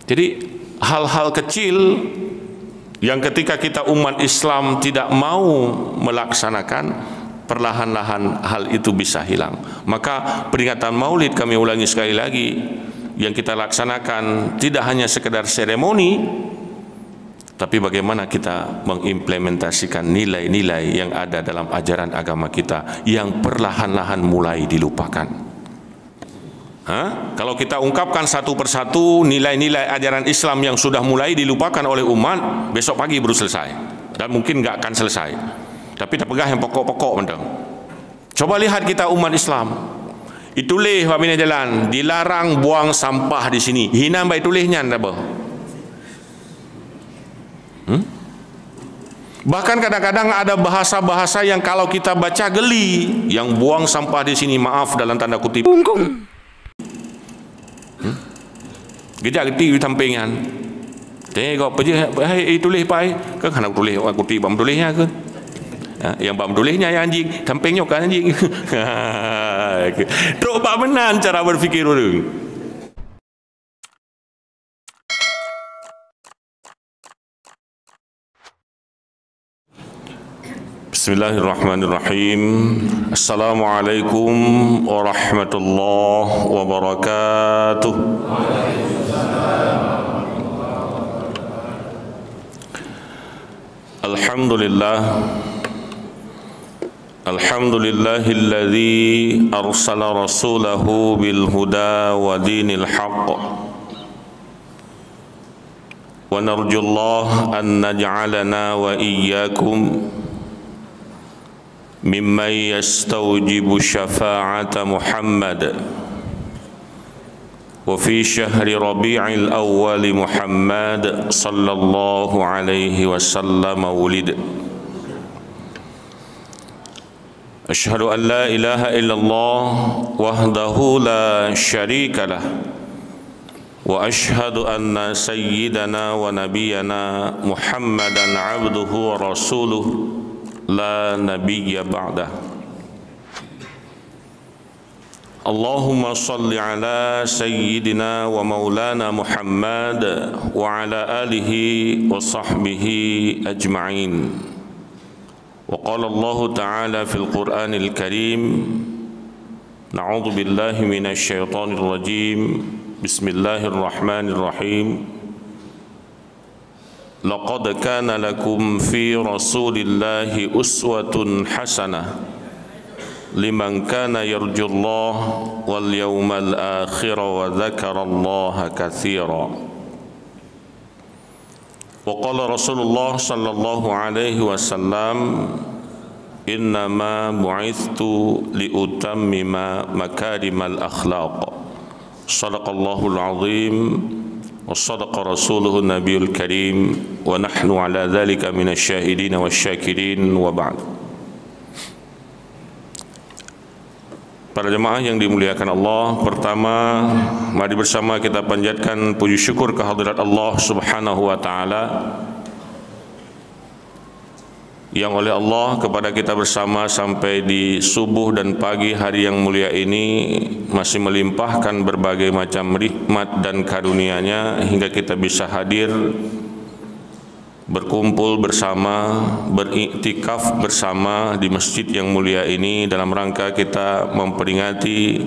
Jadi hal-hal kecil yang ketika kita umat Islam tidak mau melaksanakan, perlahan-lahan hal itu bisa hilang. Maka peringatan Maulid, kami ulangi sekali lagi, yang kita laksanakan tidak hanya sekedar seremoni, tapi bagaimana kita mengimplementasikan nilai-nilai yang ada dalam ajaran agama kita yang perlahan-lahan mulai dilupakan. Kalau kita ungkapkan satu persatu nilai-nilai ajaran Islam yang sudah mulai dilupakan oleh umat, besok pagi baru selesai, dan mungkin nggak akan selesai. Tapi kita pegang yang pokok-pokok mendeng. Coba lihat kita umat Islam, itulih wabina jalan, dilarang buang sampah di sini. Hina baik tulihnya apa? Bahkan kadang-kadang ada bahasa-bahasa yang kalau kita baca geli, yang buang sampah di sini, maaf dalam tanda kutip. Gejak geti di sampingan. Tengok apa je, tulis pai. Kan hendak tulis orang kutip bam tulisnya ke? Yang bam tulisnya yang anjing, sampingnya kan anjing. Teruk bak menan cara berfikir orang. Bismillahirrahmanirrahim. Assalamualaikum warahmatullahi wabarakatuh. Alhamdulillah. Alhamdulillahilladzi arsala rasulahu bil huda wa dinil haqq. Wa narjullah an naj'alana wa iyyakum mimman yastawjibu syafa'ata Muhammad wa fi syahri Rabi'il Awwal Muhammad sallallahu alaihi wasallam wulid. Asyhadu an la ilaha illallah wahdahu la syarika lah wa asyhadu anna sayyidana wa nabiyyana Muhammadan abduhu wa rasuluh la nabiyya ba'dah. Allahumma salli ala sayyidina wa maulana Muhammad wa ala alihi wa sahbihi ajma'in. Wa qala Allah ta'ala fil Qur'anil Karim, na'udzu billahi minasy syaithanir rajim. Bismillahirrahmanirrahim. Laqad kana lakum fi Rasulillahi uswatun hasanah liman kana yarjullah wal yawmal akhir wa dzakarallaha katsira. Wa qala Rasulullah sallallahu alaihi wasallam, innama bu'ithtu liutammima makarimal akhlaq. Shadaqallahul azim wa sadaqa rasuluhu nabiyul karim wa nahnu ala dhalika minasyahidin wasyakirin wa ba'd. Para jemaah yang dimuliakan Allah, pertama mari bersama kita panjatkan puji syukur kehadirat Allah Subhanahu wa taala yang oleh Allah kepada kita bersama sampai di subuh dan pagi hari yang mulia ini masih melimpahkan berbagai macam nikmat dan karunia-Nya hingga kita bisa hadir, berkumpul bersama, beriktikaf bersama di masjid yang mulia ini dalam rangka kita memperingati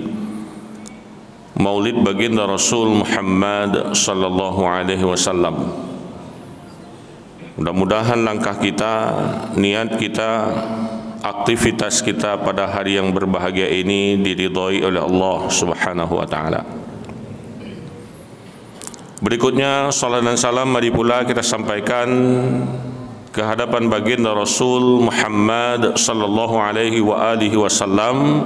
Maulid baginda Rasul Muhammad sallallahu alaihi wasallam. Mudah-mudahan langkah kita, niat kita, aktivitas kita pada hari yang berbahagia ini diridhai oleh Allah Subhanahu wa taala. Berikutnya salat dan salam mari pula kita sampaikan ke hadapan baginda Rasul Muhammad sallallahu alaihi wa alihi wasallam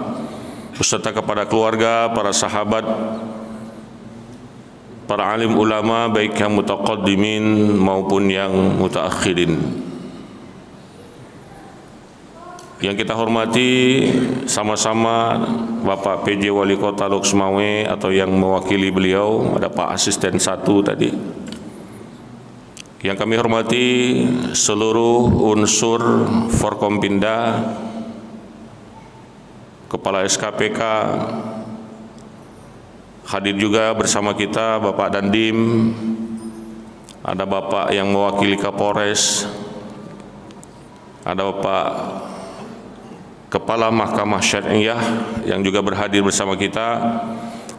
beserta kepada keluarga, para sahabat, para alim ulama baik yang mutaqaddimin maupun yang mutaakhirin. Yang kita hormati sama-sama Bapak PJ Wali Kota Lok Sumawe atau yang mewakili beliau, ada Pak Asisten 1 tadi. Yang kami hormati seluruh unsur Forkompinda, Kepala SKPK, hadir juga bersama kita Bapak Dandim, ada Bapak yang mewakili Kapolres, ada Bapak Kepala Mahkamah Syariah yang juga berhadir bersama kita,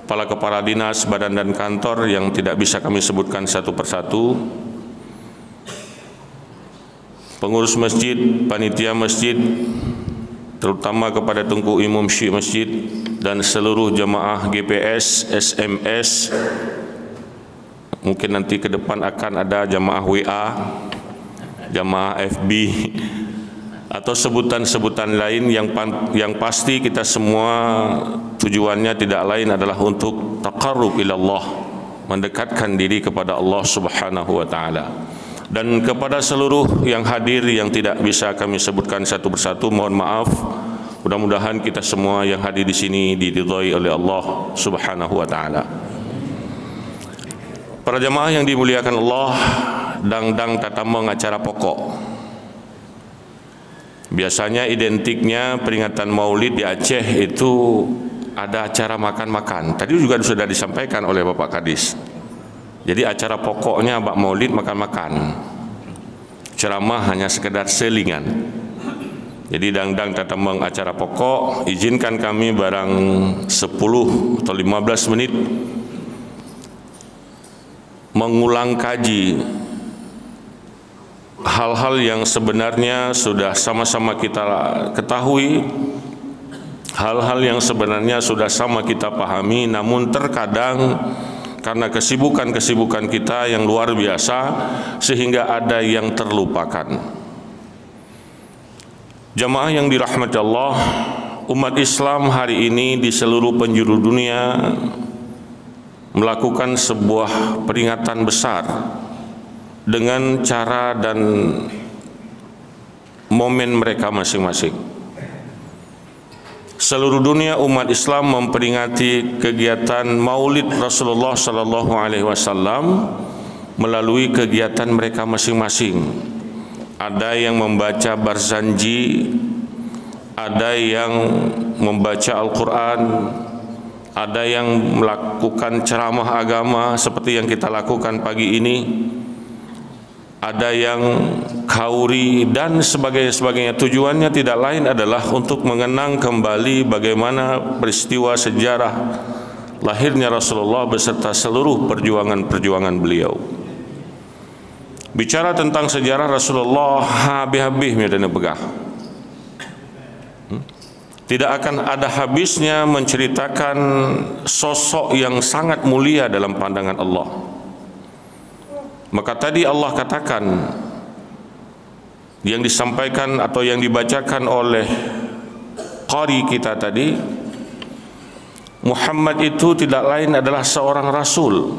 kepala dinas, badan dan kantor yang tidak bisa kami sebutkan satu persatu, pengurus masjid, panitia masjid, terutama kepada Tunku Imam Syekh Masjid dan seluruh jemaah GPS, SMS, mungkin nanti ke depan akan ada jemaah WA, jemaah FB, atau sebutan-sebutan lain yang pasti kita semua tujuannya tidak lain adalah untuk taqarrub ilallah, mendekatkan diri kepada Allah Subhanahu wa taala. Dan kepada seluruh yang hadir yang tidak bisa kami sebutkan satu persatu, mohon maaf. Mudah-mudahan kita semua yang hadir di sini diridhai oleh Allah Subhanahu wa taala. Para jemaah yang dimuliakan Allah, dangdang tatamang acara pokok. Biasanya identiknya peringatan Maulid di Aceh itu ada acara makan-makan. Tadi juga sudah disampaikan oleh Bapak Kadis. Jadi acara pokoknya Bak Maulid makan-makan. Ceramah hanya sekedar selingan. Jadi dangdang tatamang acara pokok, izinkan kami barang 10 atau 15 menit mengulang kaji hal-hal yang sebenarnya sudah sama-sama kita ketahui, hal-hal yang sebenarnya sudah sama kita pahami, namun terkadang karena kesibukan-kesibukan kita yang luar biasa sehingga ada yang terlupakan. Jamaah yang dirahmati Allah, umat Islam hari ini di seluruh penjuru dunia melakukan sebuah peringatan besar dengan cara dan momen mereka masing-masing. Seluruh dunia umat Islam memperingati kegiatan Maulid Rasulullah sallallahu alaihi wasallam melalui kegiatan mereka masing-masing. Ada yang membaca barzanji, ada yang membaca Al-Quran, ada yang melakukan ceramah agama seperti yang kita lakukan pagi ini, ada yang kauri dan sebagainya. Tujuannya tidak lain adalah untuk mengenang kembali bagaimana peristiwa sejarah lahirnya Rasulullah beserta seluruh perjuangan-perjuangan beliau. Bicara tentang sejarah Rasulullah habis-habis dan begah. Tidak akan ada habisnya menceritakan sosok yang sangat mulia dalam pandangan Allah. Maka tadi Allah katakan, yang disampaikan atau yang dibacakan oleh qari kita tadi, Muhammad itu tidak lain adalah seorang rasul.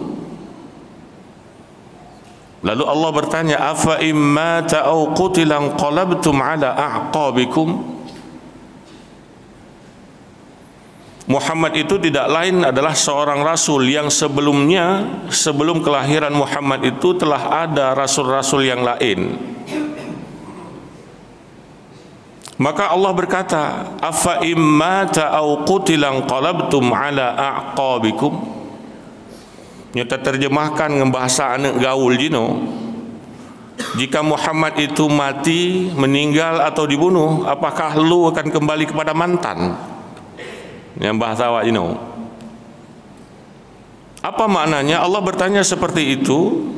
Lalu Allah bertanya, afa imma ta'au qutilan qalabtum ala a'qabikum. Muhammad itu tidak lain adalah seorang rasul yang sebelumnya, sebelum kelahiran Muhammad itu telah ada rasul-rasul yang lain. Maka Allah berkata, afa imma ta'au qutilan qalabtum ala a'qabikum. Nyata terjemahkan bahasa anak gaul jino. Jika Muhammad itu mati, meninggal atau dibunuh, apakah lu akan kembali kepada mantan? Yang bahasa awak you know. Apa maknanya Allah bertanya seperti itu?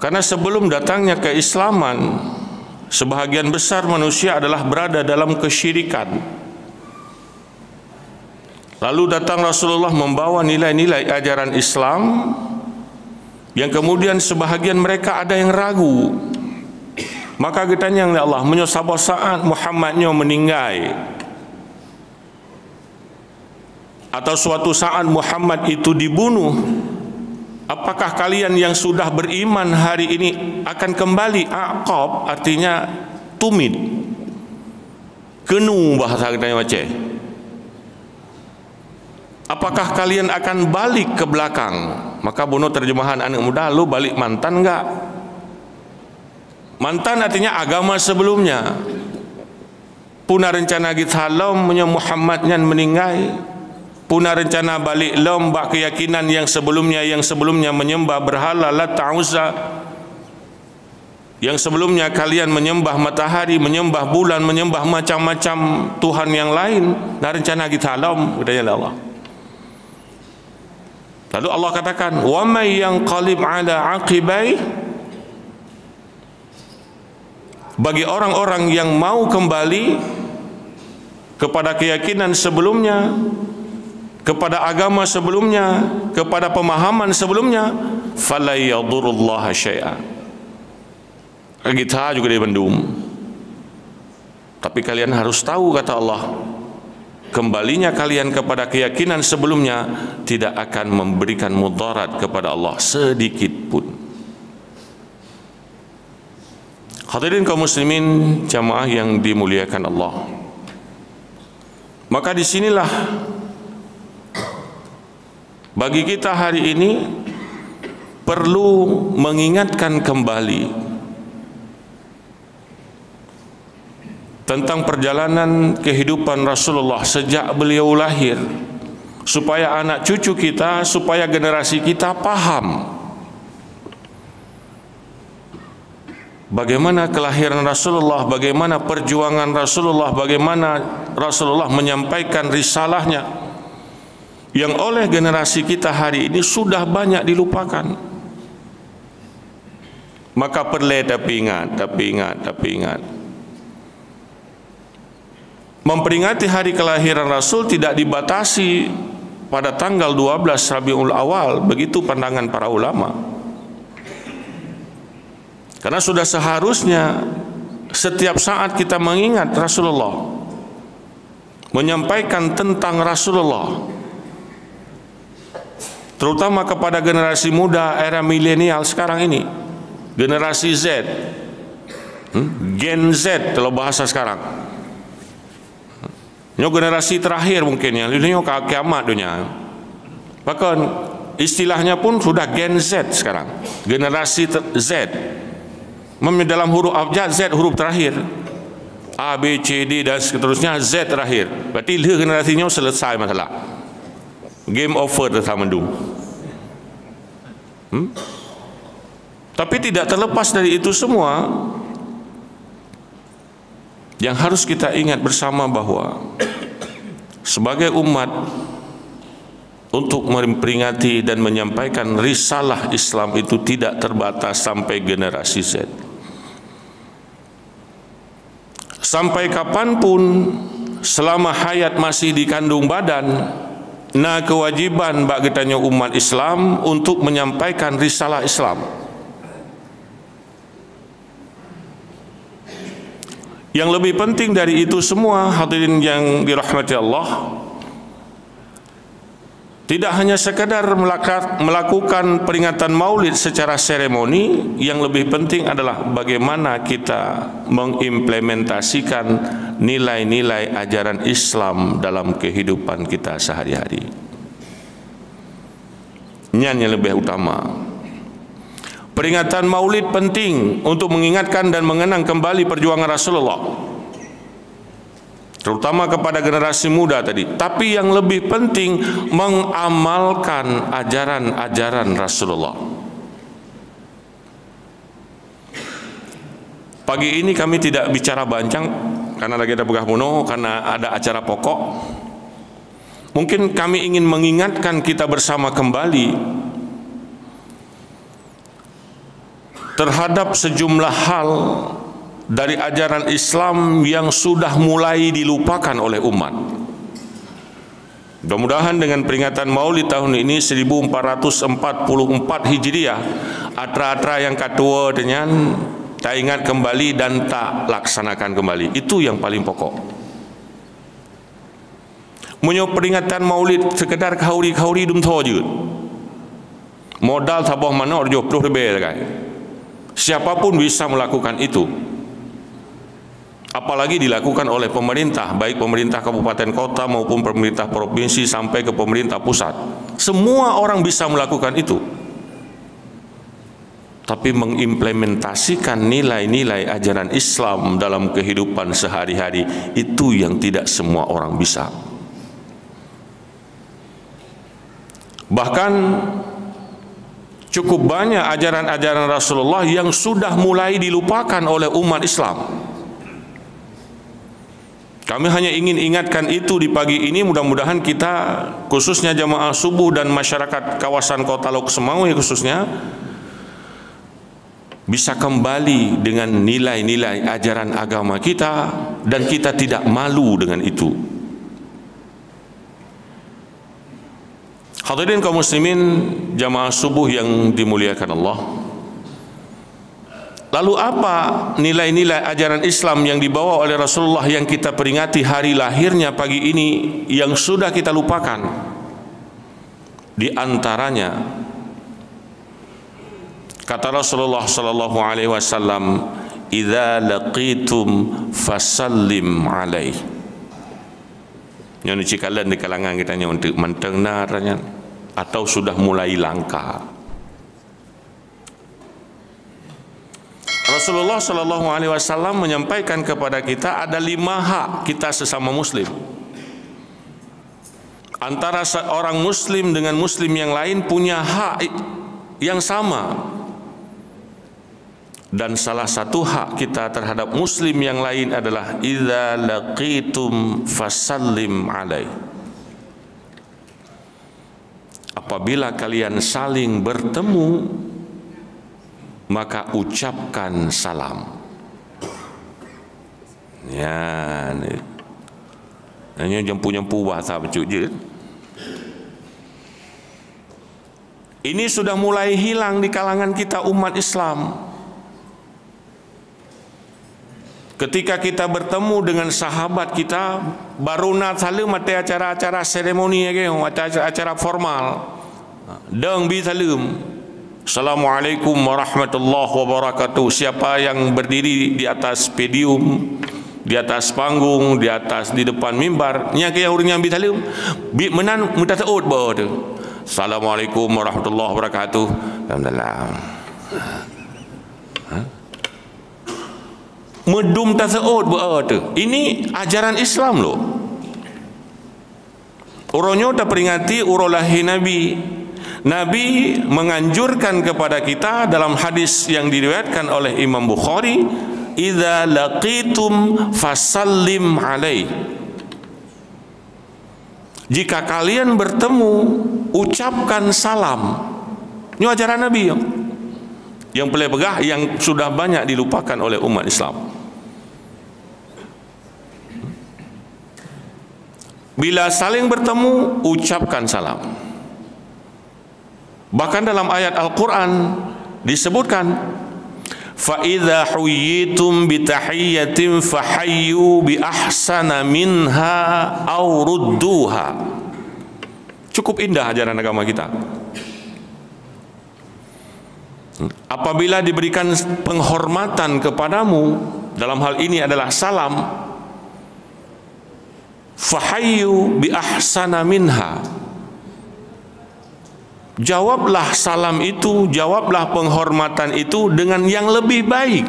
Karena sebelum datangnya keislaman, sebahagian besar manusia adalah berada dalam kesyirikan. Lalu datang Rasulullah membawa nilai-nilai ajaran Islam yang kemudian sebahagian mereka ada yang ragu. Maka ditanya oleh Allah, menyusabah saat Muhammadnya meninggal, atau suatu saat Muhammad itu dibunuh, apakah kalian yang sudah beriman hari ini akan kembali? Aqab artinya tumit, kenu bahasa kita Aceh. Apakah kalian akan balik ke belakang? Maka bunuh terjemahan anak muda, lu balik mantan enggak? Mantan artinya agama sebelumnya. Puna rencana kita halam Muhammad yang meninggal, Puna rencana balik lembah keyakinan yang sebelumnya menyembah berhala Lat Uzza, yang sebelumnya kalian menyembah matahari, menyembah bulan, menyembah macam-macam Tuhan yang lain. Nah rencana kita alam, katanya Allah. Lalu Allah katakan, wa may yanqalib ala aqibai, bagi orang-orang yang mau kembali kepada keyakinan sebelumnya, kepada agama sebelumnya, kepada pemahaman sebelumnya, fala yadurullaha syai'a. Kita juga dibendung. Tapi kalian harus tahu, kata Allah, kembalinya kalian kepada keyakinan sebelumnya tidak akan memberikan mudarat kepada Allah sedikit pun. Hadirin kaum muslimin jamaah yang dimuliakan Allah, maka disinilah bagi kita hari ini perlu mengingatkan kembali tentang perjalanan kehidupan Rasulullah sejak beliau lahir, supaya anak cucu kita, supaya generasi kita paham bagaimana kelahiran Rasulullah, bagaimana perjuangan Rasulullah, bagaimana Rasulullah menyampaikan risalahnya yang oleh generasi kita hari ini sudah banyak dilupakan. Maka perlu tapi ingat. Memperingati hari kelahiran Rasul tidak dibatasi pada tanggal 12 Rabiul Awal, begitu pandangan para ulama. Karena sudah seharusnya setiap saat kita mengingat Rasulullah, menyampaikan tentang Rasulullah, terutama kepada generasi muda era milenial sekarang ini, generasi Z, Gen Z kalau bahasa sekarang. Ini generasi terakhir mungkin ya, ini kiamat dunia. Bahkan istilahnya pun sudah Gen Z sekarang, generasi Z. Dalam huruf abjad Z huruf terakhir, A, B, C, D dan seterusnya Z terakhir. Berarti generasinya selesai masalah. Game over telah mendung. Tapi tidak terlepas dari itu semua, yang harus kita ingat bersama bahwa sebagai umat, untuk memperingati dan menyampaikan risalah Islam itu tidak terbatas sampai generasi Z. Sampai kapanpun, selama hayat masih dikandung badan, nah kewajiban bagi kita umat Islam untuk menyampaikan risalah Islam. Yang lebih penting dari itu semua, hadirin yang dirahmati Allah, tidak hanya sekadar melakukan peringatan Maulid secara seremoni, yang lebih penting adalah bagaimana kita mengimplementasikan nilai-nilai ajaran Islam dalam kehidupan kita sehari-hari. Ini yang lebih utama. Peringatan Maulid penting untuk mengingatkan dan mengenang kembali perjuangan Rasulullah, terutama kepada generasi muda tadi. Tapi yang lebih penting mengamalkan ajaran-ajaran Rasulullah. Pagi ini kami tidak bicara bancang karena lagi ada begah muno, karena ada acara pokok. Mungkin kami ingin mengingatkan kita bersama kembali terhadap sejumlah hal dari ajaran Islam yang sudah mulai dilupakan oleh umat. Mudah-mudahan dengan peringatan Maulid tahun ini 1444 Hijriah, atra-atra yang kedua dengan tak ingat kembali dan tak laksanakan kembali, itu yang paling pokok. Menyo peringatan Maulid sekedar kauri-kauri dum toje. Modal tabah mana orjo pruh rebel kan. Siapapun bisa melakukan itu, apalagi dilakukan oleh pemerintah, baik pemerintah kabupaten kota maupun pemerintah provinsi sampai ke pemerintah pusat. Semua orang bisa melakukan itu, tapi mengimplementasikan nilai-nilai ajaran Islam dalam kehidupan sehari-hari itu yang tidak semua orang bisa. Bahkan cukup banyak ajaran-ajaran Rasulullah yang sudah mulai dilupakan oleh umat Islam. Kami hanya ingin ingatkan itu di pagi ini. Mudah-mudahan kita, khususnya jamaah subuh dan masyarakat kawasan Kota Lok Semawe khususnya, bisa kembali dengan nilai-nilai ajaran agama kita, dan kita tidak malu dengan itu. Hadirin kaum muslimin, jamaah subuh yang dimuliakan Allah. Lalu apa nilai-nilai ajaran Islam yang dibawa oleh Rasulullah yang kita peringati hari lahirnya pagi ini yang sudah kita lupakan? Di antaranya kata Rasulullah sallallahu alaihi wasallam, "Idza laqitum fasallim alaihi." Yang dicikalan di kalangan kita untuk mendengarnya atau sudah mulai langka. Rasulullah sallallahu alaihi wasallam menyampaikan kepada kita ada 5 hak kita sesama muslim. Antara seorang muslim dengan muslim yang lain punya hak yang sama. Dan salah satu hak kita terhadap muslim yang lain adalah idza laqitum fasallim alaihi. Apabila kalian saling bertemu, maka ucapkan salam. Ya, ni. Hanya jampu-jampu bahasa becut je. Ini sudah mulai hilang di kalangan kita umat Islam. Ketika kita bertemu dengan sahabat kita, baru nak salam ada acara-acara seremoni lagi, acara formal. Deng bi salam. Assalamualaikum warahmatullahi wabarakatuh. Siapa yang berdiri di atas podium, di atas panggung, di depan mimbar, nya ke orang yang bisalim, bi menan muta taud ba tu. Assalamualaikum warahmatullahi wabarakatuh. Alhamdulillah. Medum tasaud ba tu. Ini ajaran Islam loh. Uronyo dah peringati urolahi Nabi. Nabi menganjurkan kepada kita dalam hadis yang diriwayatkan oleh Imam Bukhari, idza laqitum fasallim alaihi. Jika kalian bertemu, ucapkan salam. Ini ajaran Nabi yang paling pegah, yang sudah banyak dilupakan oleh umat Islam. Bila saling bertemu, ucapkan salam. Bahkan dalam ayat Al-Quran disebutkan, fa idza huyitum bi tahiyyatin fahayyu bi ahsana minha aw rudduha. Cukup indah ajaran agama kita. Apabila diberikan penghormatan kepadamu, dalam hal ini adalah salam, fahayyu bi ahsana minha. Jawablah salam itu, jawablah penghormatan itu dengan yang lebih baik.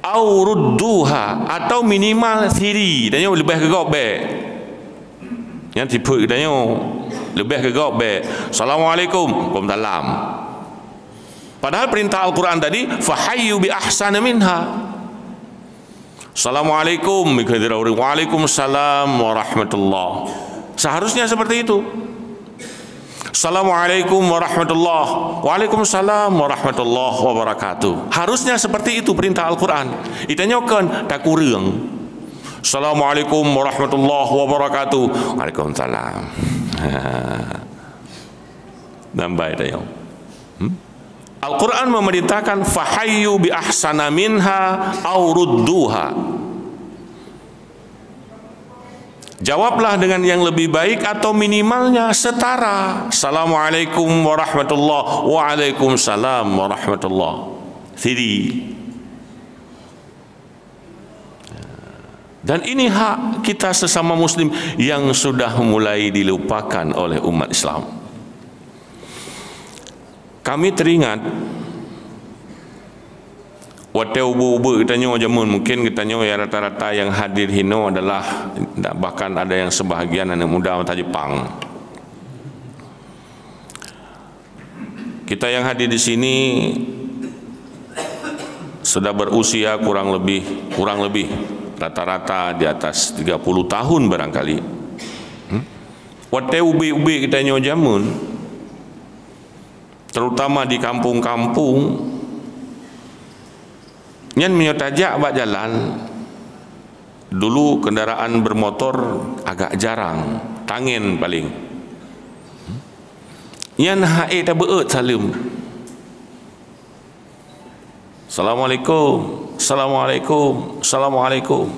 Au rudduha, atau minimal thiri, dan lebih ke gobe. Yang tipe dan lebih ke gobe. Assalamualaikum, waalaikumsalam. Padahal perintah Al-Quran tadi fahayyu bi ahsana minha. Assalamualaikum, waalaikumsalam warahmatullahi. Seharusnya seperti itu. Assalamualaikum warahmatullahi, waalaikumsalam warahmatullahi wabarakatuh. Harusnya seperti itu perintah Al-Quran. Itanyakan tak kurang. Assalamualaikum warahmatullahi wabarakatuh. Waalaikumsalam. Nambai dah yang. Al-Quran memerintahkan fahayyu bi ahsana minha au rudduha. Jawablah dengan yang lebih baik atau minimalnya setara. Assalamualaikum warahmatullahi, waalaikumsalam warahmatullahi. Thiri. Dan ini hak kita sesama muslim yang sudah mulai dilupakan oleh umat Islam. Kami teringat waktu ubu-ubu kitanya jamun, mungkin kitanya ya rata-rata yang hadir hino adalah, bahkan ada yang sebahagian anak muda mata Jepang. Kita yang hadir di sini sudah berusia kurang lebih rata-rata di atas 30 tahun barangkali. Wate ubi-ubi kita nyojamun, terutama di kampung-kampung, nyan menyotajak bak jalan. Dulu kendaraan bermotor agak jarang, tangen paling. Nyan hae ta beut salim. Assalamualaikum, Assalamualaikum, Assalamualaikum.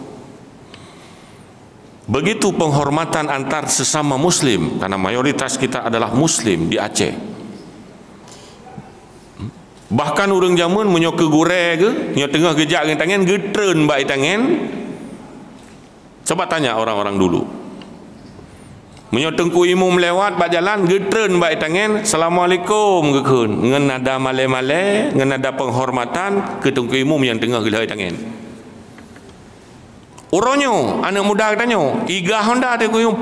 Begitu penghormatan antar sesama Muslim, karena mayoritas kita adalah Muslim di Aceh. Bahkan urang jamun menyo ke gure ke, nyo tengah gejak dengan tangan, getreun baik tangan. Coba tanya orang-orang dulu. Menyo tengku imum lewat bak jalan, getreun baik tangan, Assalamualaikum gekeun. Ngan nada male-male, ngan nada penghormatan ke tengku imum yang tengah gelai tangan. Uronyo, anak muda katanya, iga Honda tengku imum.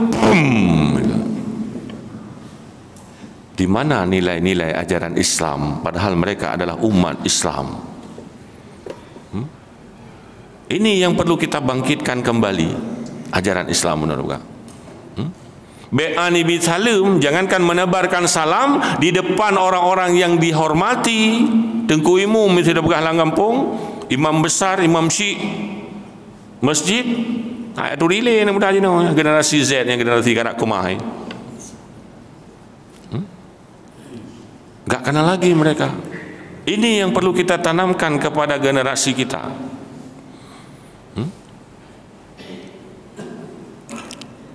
Di mana nilai-nilai ajaran Islam padahal mereka adalah umat Islam? Ini yang perlu kita bangkitkan kembali, ajaran Islam menurut kita. Be'ani bi salim, jangankan menebarkan salam di depan orang-orang yang dihormati, tengku imum sudah begah langgampung, imam besar, imam syik masjid, itu relay nak mudah je no, generasi Z yang generasi kanak kumai. Gak kenal lagi mereka. Ini yang perlu kita tanamkan kepada generasi kita.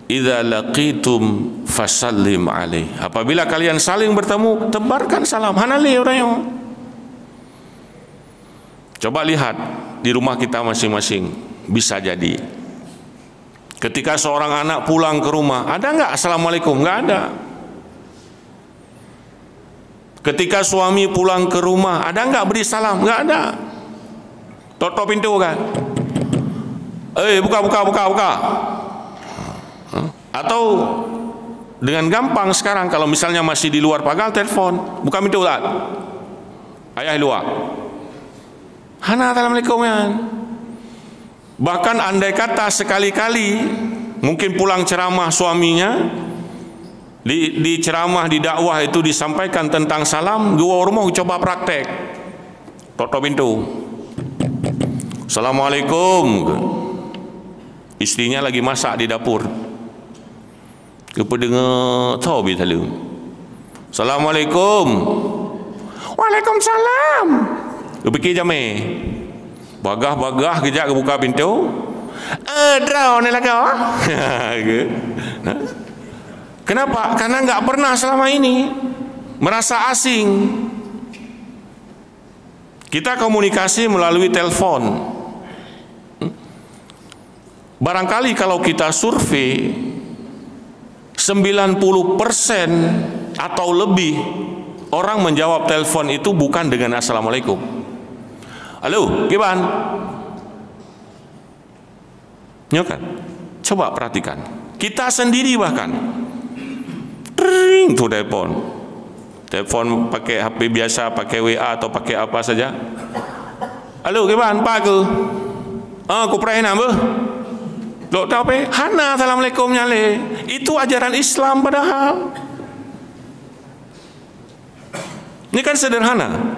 Idza laqitum fasallim alaih. Apabila kalian saling bertemu, tebarkan salam. Hanali orangnya. Coba lihat di rumah kita masing-masing. Bisa jadi ketika seorang anak pulang ke rumah, ada enggak Assalamualaikum? Enggak ada. Ketika suami pulang ke rumah, ada enggak beri salam? Enggak ada. Tutup pintu kan? Buka. Atau dengan gampang sekarang kalau misalnya masih di luar pagar, telepon, buka pintu tak? Ayah luar. Hana Assalamualaikum kan? Bahkan andai kata sekali-kali mungkin pulang ceramah suaminya, di ceramah, di dakwah itu disampaikan tentang salam, gua rumah coba praktek. Tutup pintu. Assalamualaikum. Istrinya lagi masak di dapur. Kepada dengar tahu bi salam. Assalamualaikum. Waalaikumsalam. Fikir jame. Bagah kejap buka pintu. Draw ni lagi. Kenapa? Karena enggak pernah selama ini merasa asing. Kita komunikasi melalui telepon. Barangkali kalau kita survei 90% atau lebih orang menjawab telepon itu bukan dengan Assalamualaikum. Halo, gimana? Nyokan, coba perhatikan. Kita sendiri bahkan ring tuh telepon pakai HP biasa, pakai WA atau pakai apa saja. Halo, gimana? Pak ke? Aku pernah nambah. Lo tahu apa? Hana Assalamualaikum nyale. Itu ajaran Islam padahal. Ini kan sederhana.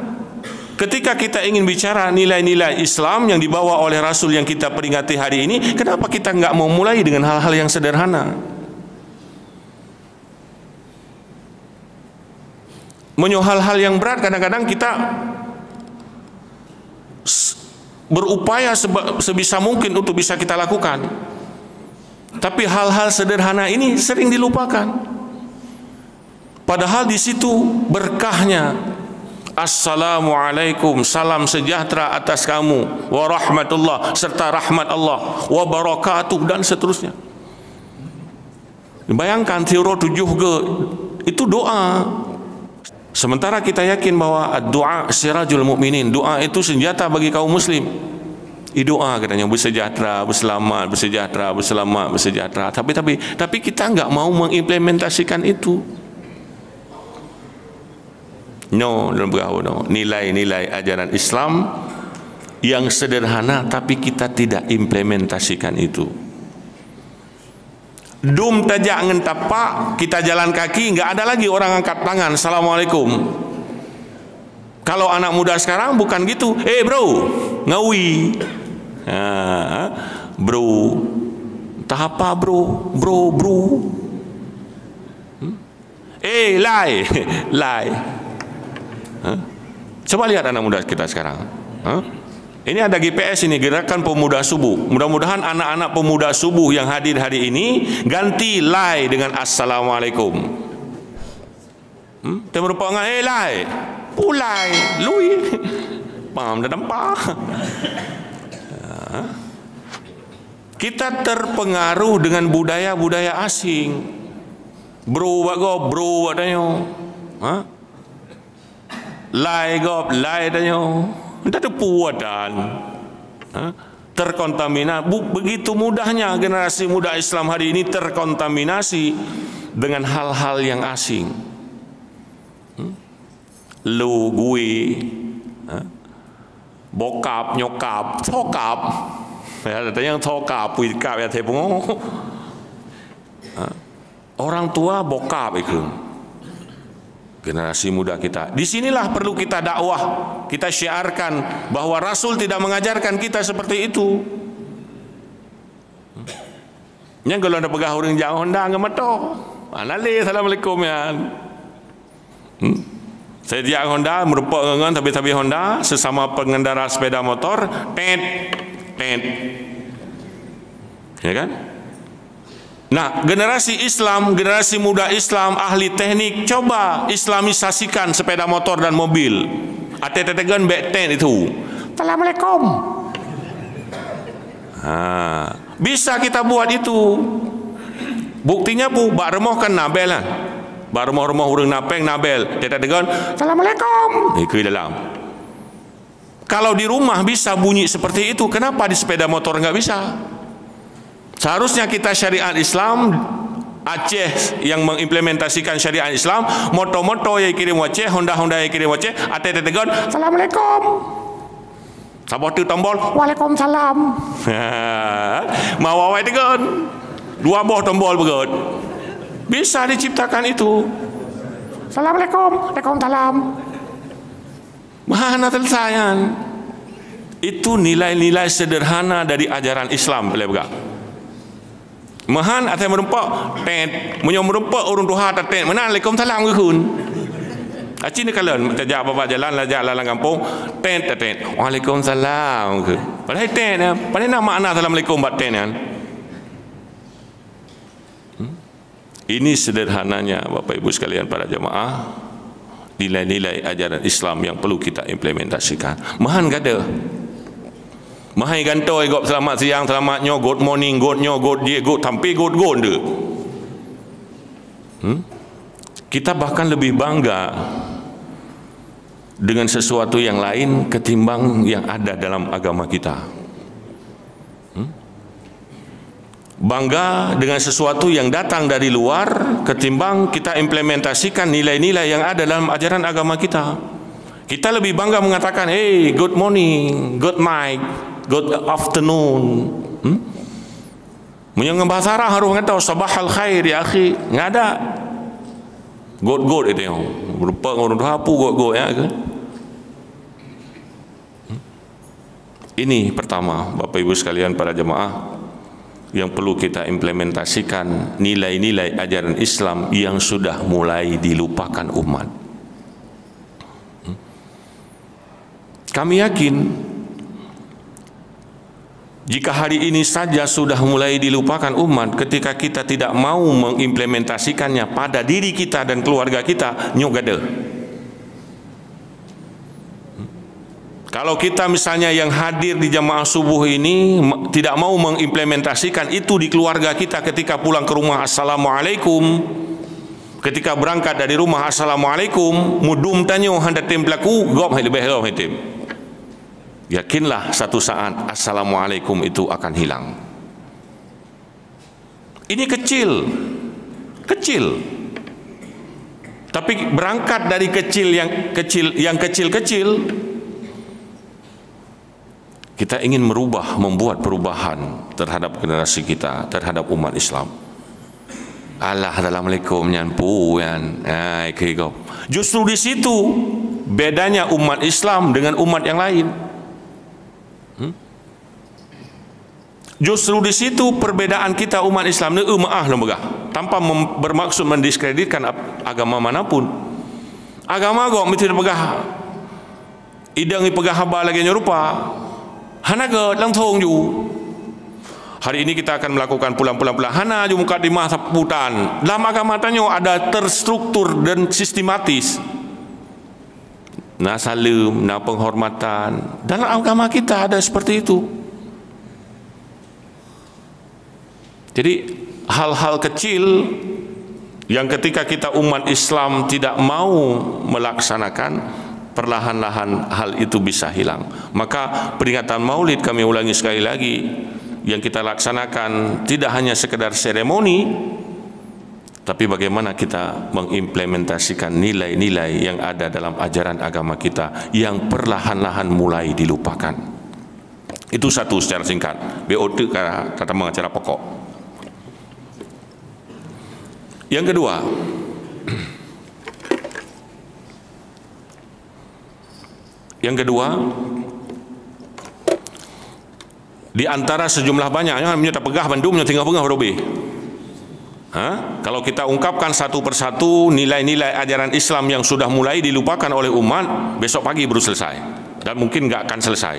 Ketika kita ingin bicara nilai-nilai Islam yang dibawa oleh Rasul yang kita peringati hari ini, kenapa kita nggak mau mulai dengan hal-hal yang sederhana? Hal-hal yang berat kadang-kadang kita berupaya sebisa mungkin untuk bisa kita lakukan, tapi hal-hal sederhana ini sering dilupakan. Padahal di situ berkahnya. Assalamualaikum, salam sejahtera atas kamu, wa rahmatullah, serta rahmat Allah, wa barakatuh, dan seterusnya. Bayangkan teori 7G itu doa. Sementara kita yakin bahwa doa sirajul mukminin, doa itu senjata bagi kaum muslim. Doa katanya bersejahtera, berselamat, bersejahtera, berselamat, bersejahtera. Tapi kita enggak mau mengimplementasikan itu. No, nilai-nilai ajaran Islam yang sederhana tapi kita tidak implementasikan itu. Dum tajak ngen tapak, kita jalan kaki, nggak ada lagi orang angkat tangan Assalamualaikum. Kalau anak muda sekarang bukan gitu. Bro, ngawi. Bro, entah apa bro. Lai. Coba lihat anak muda kita sekarang. Ini ada GPS ini, Gerakan Pemuda Subuh. Mudah-mudahan anak-anak pemuda subuh yang hadir hari ini ganti lai dengan Assalamualaikum. Dia merupakan lai. Pulai, lui. Paham dah nampak. Kita terpengaruh dengan budaya-budaya asing. Bro danyo. Lai danyo. Tidak ada puadan. Terkontaminasi. Begitu mudahnya generasi muda Islam hari ini terkontaminasi dengan hal-hal yang asing. Lu, gue, bokap, nyokap, tokap. Ada yang tokap, puikap ya tepung. Orang tua bokap itu. Generasi muda kita. Disinilah perlu kita dakwah, kita syiarkan bahwa Rasul tidak mengajarkan kita seperti itu. Yang kalau anda pegah orang jauh Honda nggak meto. Anali assalamualaikum ya. Saya dia Honda merupakan dengan tapi Honda sesama pengendara sepeda motor, tet. Ya kan? Nah, generasi Islam, generasi muda Islam, ahli teknik, coba islamisasikan sepeda motor dan mobil. Ate-tetegan beten itu. Assalamualaikum. Bisa kita buat itu. Buktinya bak remoh kan nabel lah. Bak remoh urang napeng nabel. Tetegan, Assalamualaikum. Ikut dalam. Kalau di rumah bisa bunyi seperti itu, kenapa di sepeda motor nggak bisa? Seharusnya kita syariat Islam, Aceh yang mengimplementasikan syariat Islam, moto-moto yang kirim Aceh, Honda yang kirim Aceh, ate-tetegon, Assalamualaikum. Sabot tu tombol, Waalaikumsalam. Mau awai tegon, 2 tombol begot. Bisa diciptakan itu. Assalamualaikum, Waalaikumsalam. Mana tersayan? Itu nilai-nilai sederhana dari ajaran Islam, boleh bukan? Mahan atau merempak tet menyom merempak urung tuha tet mana Waalaikumsalam ke kun aci ni kalian tajak bapa jalan lajak lalang kampung tet Waalaikumsalam ke padahal tet padahal nak makna Assalamualaikum bat tet kan. Ini sederhananya Bapak Ibu sekalian para jemaah, nilai-nilai ajaran Islam yang perlu kita implementasikan. Mahan gak ada. Mahai gantoi gop selamat siang, selamatnya, good morning, godnya, god dia, god tampi, god de. Kita bahkan lebih bangga dengan sesuatu yang lain ketimbang yang ada dalam agama kita. Bangga dengan sesuatu yang datang dari luar ketimbang kita implementasikan nilai-nilai yang ada dalam ajaran agama kita. Kita lebih bangga mengatakan, hey, good morning, good night, good afternoon. Menyang bahasa Arab harus kata sabahal khair ya akhi. Enggak ada. God itu yang berupa orang hapu god ya kan. Ini pertama Bapak Ibu sekalian para jemaah yang perlu kita implementasikan nilai-nilai ajaran Islam yang sudah mulai dilupakan umat. Kami yakin jika hari ini saja sudah mulai dilupakan umat, ketika kita tidak mau mengimplementasikannya pada diri kita dan keluarga kita, nyogade. Kalau kita misalnya yang hadir di jamaah subuh ini tidak mau mengimplementasikan itu di keluarga kita, ketika pulang ke rumah Assalamualaikum, ketika berangkat dari rumah Assalamualaikum, mudum tanyo hendak tim pelaku gop hai lebih gop hai tim. Yakinlah satu saat Assalamualaikum itu akan hilang. Ini kecil. Tapi berangkat dari yang kecil-kecil, kita ingin membuat perubahan terhadap generasi kita, terhadap umat Islam. Allah Assalamualaikum nyampu yan. Justru di situ bedanya umat Islam dengan umat yang lain. Justru di situ perbedaan kita umat Islam ni tanpa bermaksud mendiskreditkan agama manapun. Agama kok mesti pegah idang pegah haba lagi nyerupa. Hanaga langsung ju. Hari ini kita akan melakukan pulang-pulang hana ju muka di masa putan. Dalam agama tanyo ada terstruktur dan sistematis. Na salam, na penghormatan. Dalam agama kita ada seperti itu. Jadi hal-hal kecil yang ketika kita umat Islam tidak mau melaksanakan, perlahan-lahan hal itu bisa hilang. Maka peringatan Maulid, kami ulangi sekali lagi, yang kita laksanakan tidak hanya sekedar seremoni, tapi bagaimana kita mengimplementasikan nilai-nilai yang ada dalam ajaran agama kita yang perlahan-lahan mulai dilupakan. Itu satu secara singkat. BOT kata mengacara pokok. Yang kedua, di antara sejumlah banyaknya, tak pegah Bandung, tinggal pegah Robi. Kalau kita ungkapkan satu persatu nilai-nilai ajaran Islam yang sudah mulai dilupakan oleh umat, besok pagi baru selesai, dan mungkin nggak akan selesai.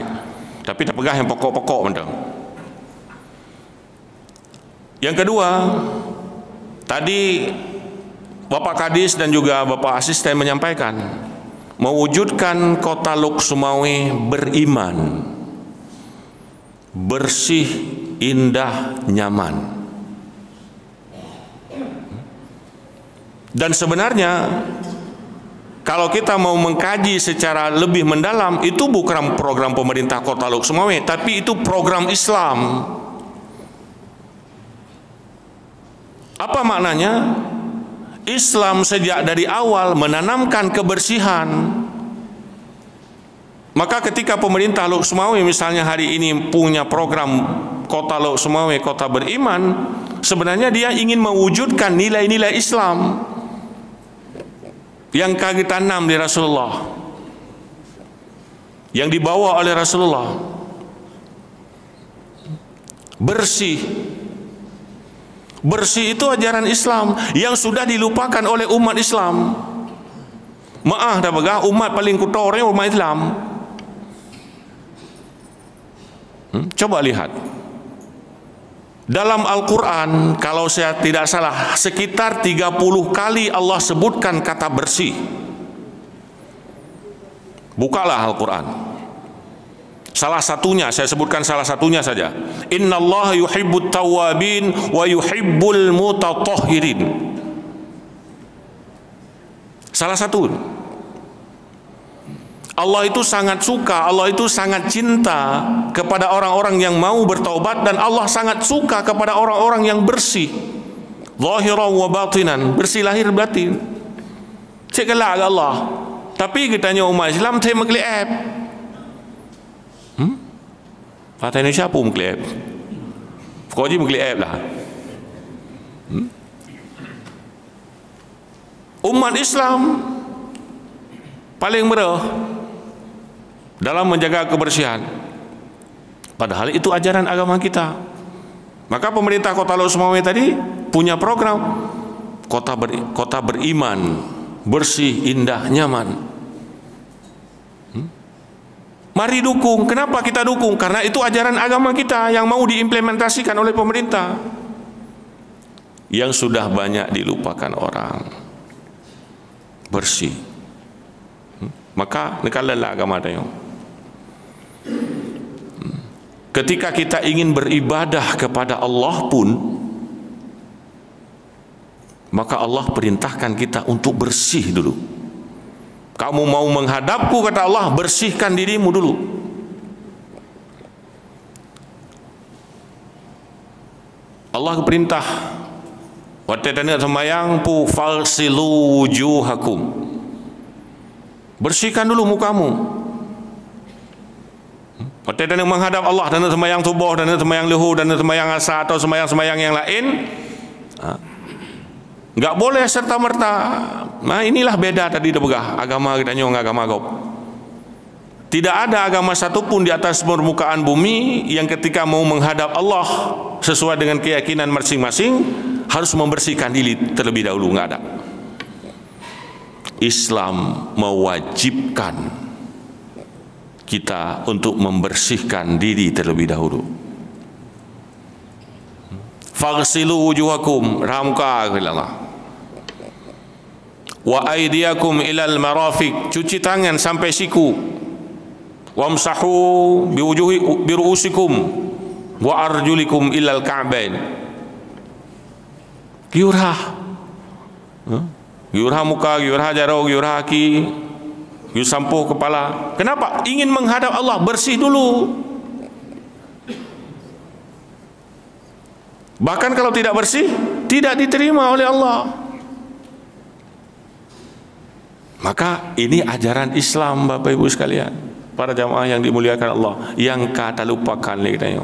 Tapi tak pegah yang pokok-pokok Bandung. Yang kedua, tadi Bapak Kadis dan juga Bapak Asisten menyampaikan mewujudkan kota Lok Sumawe beriman, bersih, indah, nyaman. Dan sebenarnya kalau kita mau mengkaji secara lebih mendalam, itu bukan program pemerintah kota Lok Sumawe, tapi itu program Islam. Apa maknanya? Islam sejak dari awal menanamkan kebersihan. Maka ketika pemerintah Lok Sumawe misalnya hari ini punya program kota Lok Sumawe, kota beriman, sebenarnya dia ingin mewujudkan nilai-nilai Islam yang kami tanam di Rasulullah, yang dibawa oleh Rasulullah. Bersih itu ajaran Islam yang sudah dilupakan oleh umat Islam. Maaf dah begah, umat paling kotor ni umat Islam. Coba lihat dalam Al-Quran, kalau saya tidak salah sekitar 30 kali Allah sebutkan kata bersih. Bukalah Al-Quran. Salah satunya, saya sebutkan salah satunya saja. Innallaha yuhibbut tawwabin wa yuhibbul mutatahhirin. Salah satu. Allah itu sangat suka, Allah itu sangat cinta kepada orang-orang yang mau bertaubat, dan Allah sangat suka kepada orang-orang yang bersih. Zahiran wa batinan, bersih lahir batin. Cik gelak Allah. Tapi katanya umat Islam saya mengkelip. Kata Indonesia pun mengkelip. Kau je mengkelip lah. Umat Islam paling merah dalam menjaga kebersihan, padahal itu ajaran agama kita. Maka pemerintah kota Lok Sumawe tadi punya program kota beriman, bersih, indah, nyaman. Mari dukung. Kenapa kita dukung? Karena itu ajaran agama kita yang mau diimplementasikan oleh pemerintah, yang sudah banyak dilupakan orang. Bersih. Maka nekalalah agama tayo. Ketika kita ingin beribadah kepada Allah pun, maka Allah perintahkan kita untuk bersih dulu. Kamu mau menghadapku, kata Allah, bersihkan dirimu dulu. Allah perintah Waktu tanya sembahyang pu falsilu wujuhakum. Bersihkan dulu mukamu. Waktu tanya menghadap Allah dan sembahyang subuh dan sembahyang luhur dan sembahyang asar atau sembahyang yang lain, enggak boleh serta merta. Nah, inilah beda tadi debegah agama kita nyong agama gop. Tidak ada agama satupun di atas permukaan bumi yang ketika mau menghadap Allah sesuai dengan keyakinan masing-masing harus membersihkan diri terlebih dahulu, enggak ada. Islam mewajibkan kita untuk membersihkan diri terlebih dahulu. Faghsilu wujuhakum, ramka Allah. Wa aydiyakum ilal marafiq, cuci tangan sampai siku. Wamsahu biru'usikum wa arjulikum ilal ka'bain. Giurah, giurah muka, giurah jaro, giurah kaki, giurah sampo kepala. Kenapa? Ingin menghadap Allah, bersih dulu. Bahkan kalau tidak bersih, tidak diterima oleh Allah. Maka ini ajaran Islam, Bapak Ibu sekalian, para jamaah yang dimuliakan Allah, yang kata lupakan kita.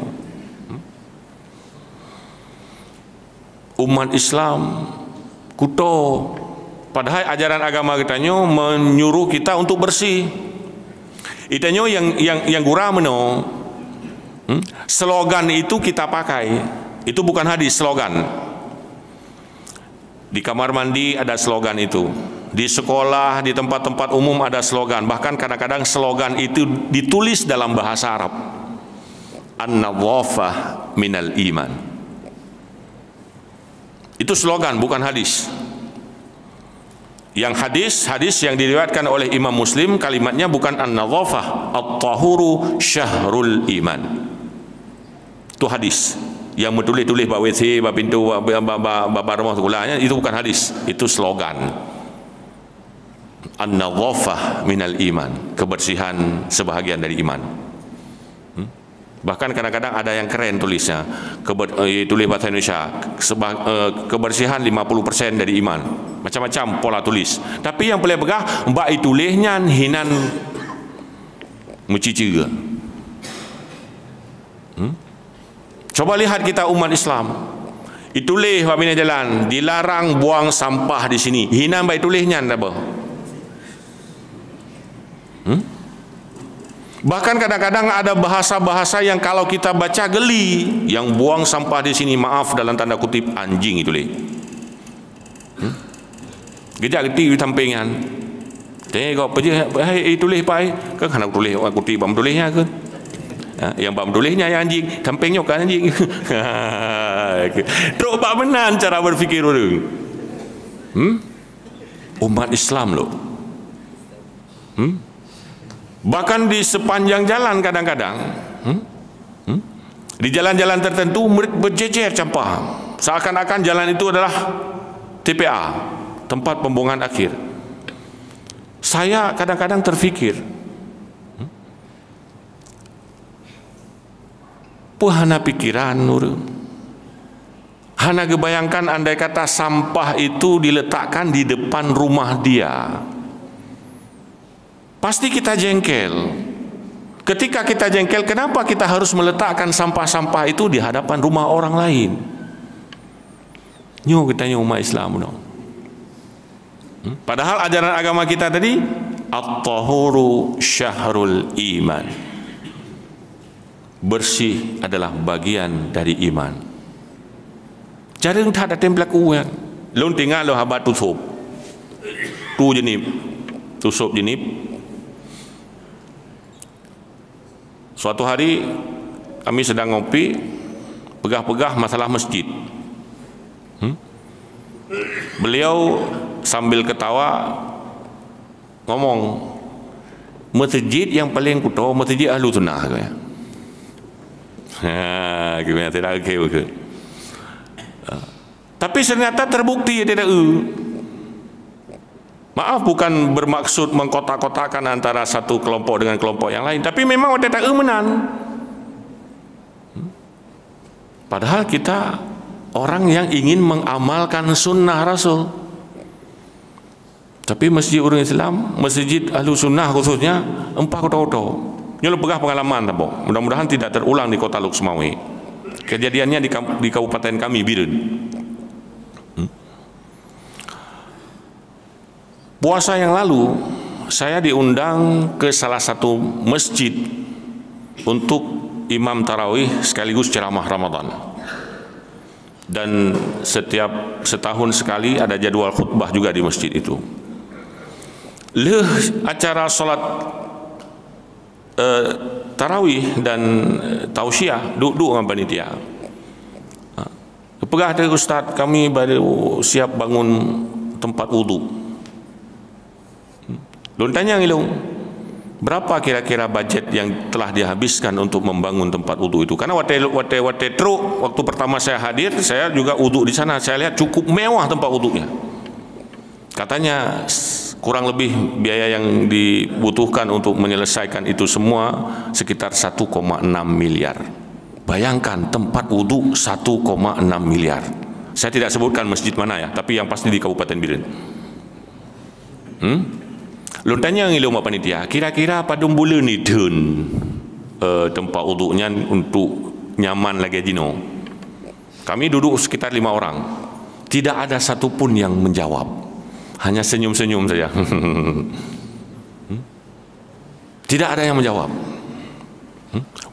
Umat Islam kuto, padahal ajaran agama kita menyuruh kita untuk bersih. Itanyo yang gurah meno, slogan itu kita pakai, itu bukan hadis, slogan. Di kamar mandi ada slogan itu. Di sekolah, di tempat-tempat umum ada slogan. Bahkan kadang-kadang slogan itu ditulis dalam bahasa Arab. An-nadhafah minal iman. Itu slogan, bukan hadis. Yang hadis yang diriwayatkan oleh Imam Muslim, kalimatnya bukan an-nadhafah, at-tahuru syahrul iman. Itu hadis. Yang menulis-tulis bab WC, bab pintu, bab rumah sekolahnya, itu bukan hadis, itu slogan. An-nadhafah minal iman, kebersihan sebahagian dari iman. Bahkan kadang-kadang ada yang keren tulisnya, tulis bahasa Indonesia, kebersihan 50% dari iman. Macam-macam pola tulis. Tapi yang paling begah, mbak tulisnya hinan mucici. Coba lihat kita umat Islam. Itulis babina jalan, dilarang buang sampah di sini. Hinan mbak tulisnya apa? Bahkan kadang-kadang ada bahasa-bahasa yang kalau kita baca geli, yang buang sampah di sini, maaf dalam tanda kutip, anjing itu leh. Gejak geti di sampingan. Tengok pergi tulis pai, kan nak tulis kutip bam tulisnya ke? Yang bam tulisnya yang anjing, sampingnya kan anjing. Teruk pak menan cara berfikir orang. Umat Islam loh. Bahkan di sepanjang jalan kadang-kadang di jalan-jalan tertentu berjejer sampah, seakan-akan jalan itu adalah TPA, tempat pembuangan akhir. Saya kadang-kadang terfikir, hana pikiran hana kebayangkan andai kata sampah itu diletakkan di depan rumah dia, pasti kita jengkel. Ketika kita jengkel, kenapa kita harus meletakkan sampah-sampah itu di hadapan rumah orang lain? Nyo kita umat Islam no. Padahal ajaran agama kita tadi at-tahuru syahrul iman. Bersih adalah bagian dari iman. Jadi tak ada templek uang. Lu tinggal lu habat tusup. Tu jenip. Tusup jenip. Suatu hari kami sedang ngopi, pegah-pegah masalah masjid. Beliau sambil ketawa ngomong, masjid yang paling kuto masjid Ahlu Sunnah. Gimana tidak oke. Tapi ternyata terbukti tidak. Maaf, bukan bermaksud mengkotak-kotakan antara satu kelompok dengan kelompok yang lain, tapi memang ada menan. Padahal kita orang yang ingin mengamalkan sunnah Rasul. Tapi masjid orang Islam, masjid ahlu sunnah khususnya, empah kota-kota. Ini pegah pengalaman tak, mudah-mudahan tidak terulang di kota Luk Semawi. Kejadiannya di kabupaten kami, Biren. Puasa yang lalu, saya diundang ke salah satu masjid untuk imam tarawih sekaligus ceramah Ramadan. Dan setiap setahun sekali ada jadwal khutbah juga di masjid itu. Acara salat tarawih dan tausiah duduk dengan panitia. Pegah dari ustaz, kami baru siap bangun tempat wudu. Lun tanya ngilung, berapa kira-kira budget yang telah dihabiskan untuk membangun tempat wudu itu? Karena waktu pertama saya hadir, saya juga wudu di sana. Saya lihat cukup mewah tempat wudunya. Katanya kurang lebih biaya yang dibutuhkan untuk menyelesaikan itu semua sekitar 1,6 miliar. Bayangkan tempat wudu 1,6 miliar. Saya tidak sebutkan masjid mana ya, tapi yang pasti di Kabupaten Biren. Lu tanya ngilu mak panitia, kira-kira pada bulan ni tempat wudunya untuk nyaman lagi jino. Kami duduk sekitar 5 orang. Tidak ada satupun yang menjawab. Hanya senyum-senyum saja. Tidak ada yang menjawab.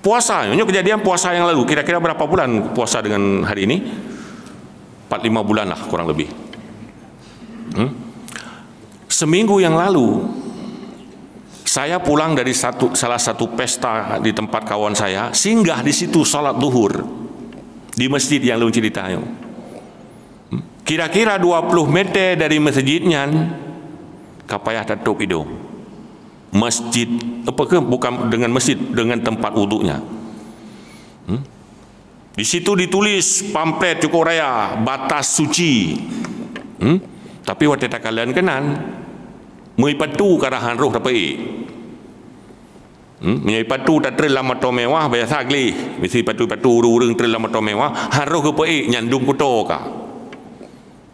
Puasa, ini kejadian puasa yang lalu. Kira-kira berapa bulan puasa dengan hari ini? 4-5 bulan lah kurang lebih. Seminggu yang lalu saya pulang dari salah satu pesta di tempat kawan saya, singgah di situ salat duhur di masjid yang lu ceritanya. Kira-kira 20 meter dari masjidnya kapayah tutup itu. Masjid bukan dengan masjid, dengan tempat wudunya. Di situ ditulis pamflet cukup raya batas suci. Tapi waktu tak kalian kenan mui patu karahan roh dapat menyai patu tak terlalu motor mewah biasa gli mesti patu urung terlalu motor mewah haroh ke nyandung kuto ka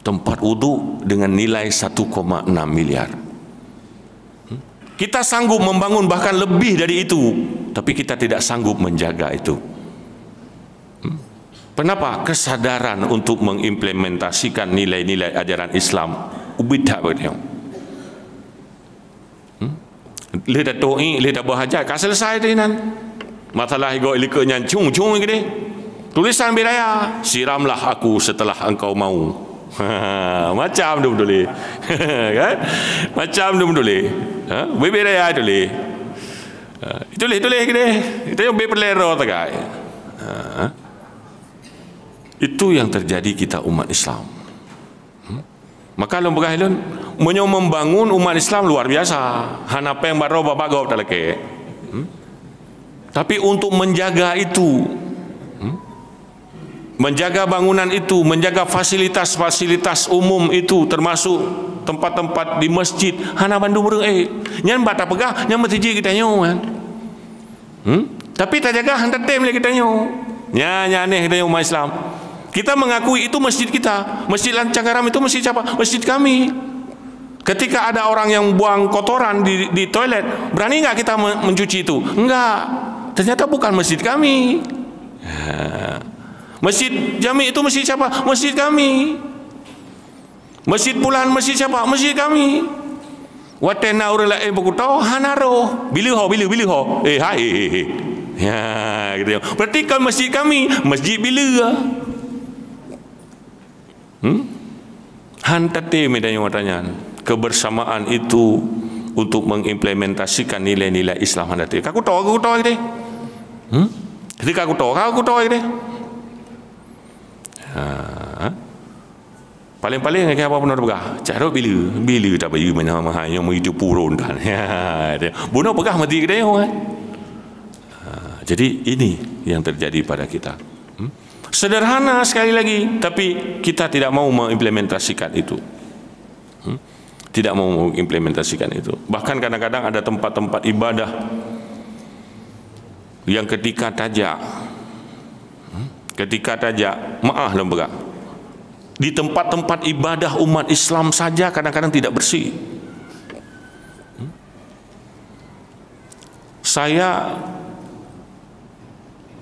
tempat wudu dengan nilai 1,6 miliar. Kita sanggup membangun bahkan lebih dari itu, tapi kita tidak sanggup menjaga itu. Kenapa? Kesadaran untuk mengimplementasikan nilai-nilai ajaran Islam ubidah begitu. Leh datuk ni, leh dah berhajat, kan selesai tu nan. Masalah ego ilikanya cung-cung gini. Tulisan biraya, siramlah aku setelah engkau mau. Macam tu betul kan? Macam tu betul biraya tu leh. Itu leh gini. Itu yang berpelero tak kai. Itu yang terjadi kita umat Islam. Maka lembaga ilun membangun umat Islam luar biasa. Hanapa yang baru babagau tak leke. Tapi untuk menjaga itu, menjaga bangunan itu, menjaga fasilitas-fasilitas umum itu, termasuk tempat-tempat di masjid. Hana bandu burung nyan bata pegah, nyan masjid kita nyo kan. Tapi tak jaga hantar tem lagi kita nyo. Nya aneh kita umat Islam. Kita mengakui itu masjid kita. Masjid Lancagaram itu masjid siapa? Masjid kami. Ketika ada orang yang buang kotoran di toilet, berani nggak kita mencuci itu? Enggak. Ternyata bukan masjid kami. Masjid Jami itu masjid siapa? Masjid kami. Masjid Pulan masjid siapa? Masjid kami. Watena urang lain berkutau hanaro. Bila ho. Hai. Ya, gitu. Berarti kan masjid kami, masjid bila? Hantate medanya watanya kebersamaan itu untuk mengimplementasikan nilai-nilai Islam hantate. Aku tahu gitu. Ketika aku tahu gitu. Paling-paling apa pun ada begah. Cara bila tak bayu mana mahanya mu itu purun kan. Ya, bunuh begah mati kita kan. Jadi ini yang terjadi pada kita. Sederhana sekali lagi, tapi kita tidak mau mengimplementasikan itu. Tidak mau mengimplementasikan itu. Bahkan kadang-kadang ada tempat-tempat ibadah yang ketika tajak maaf lembaga, Di tempat-tempat ibadah umat Islam saja kadang-kadang tidak bersih. Saya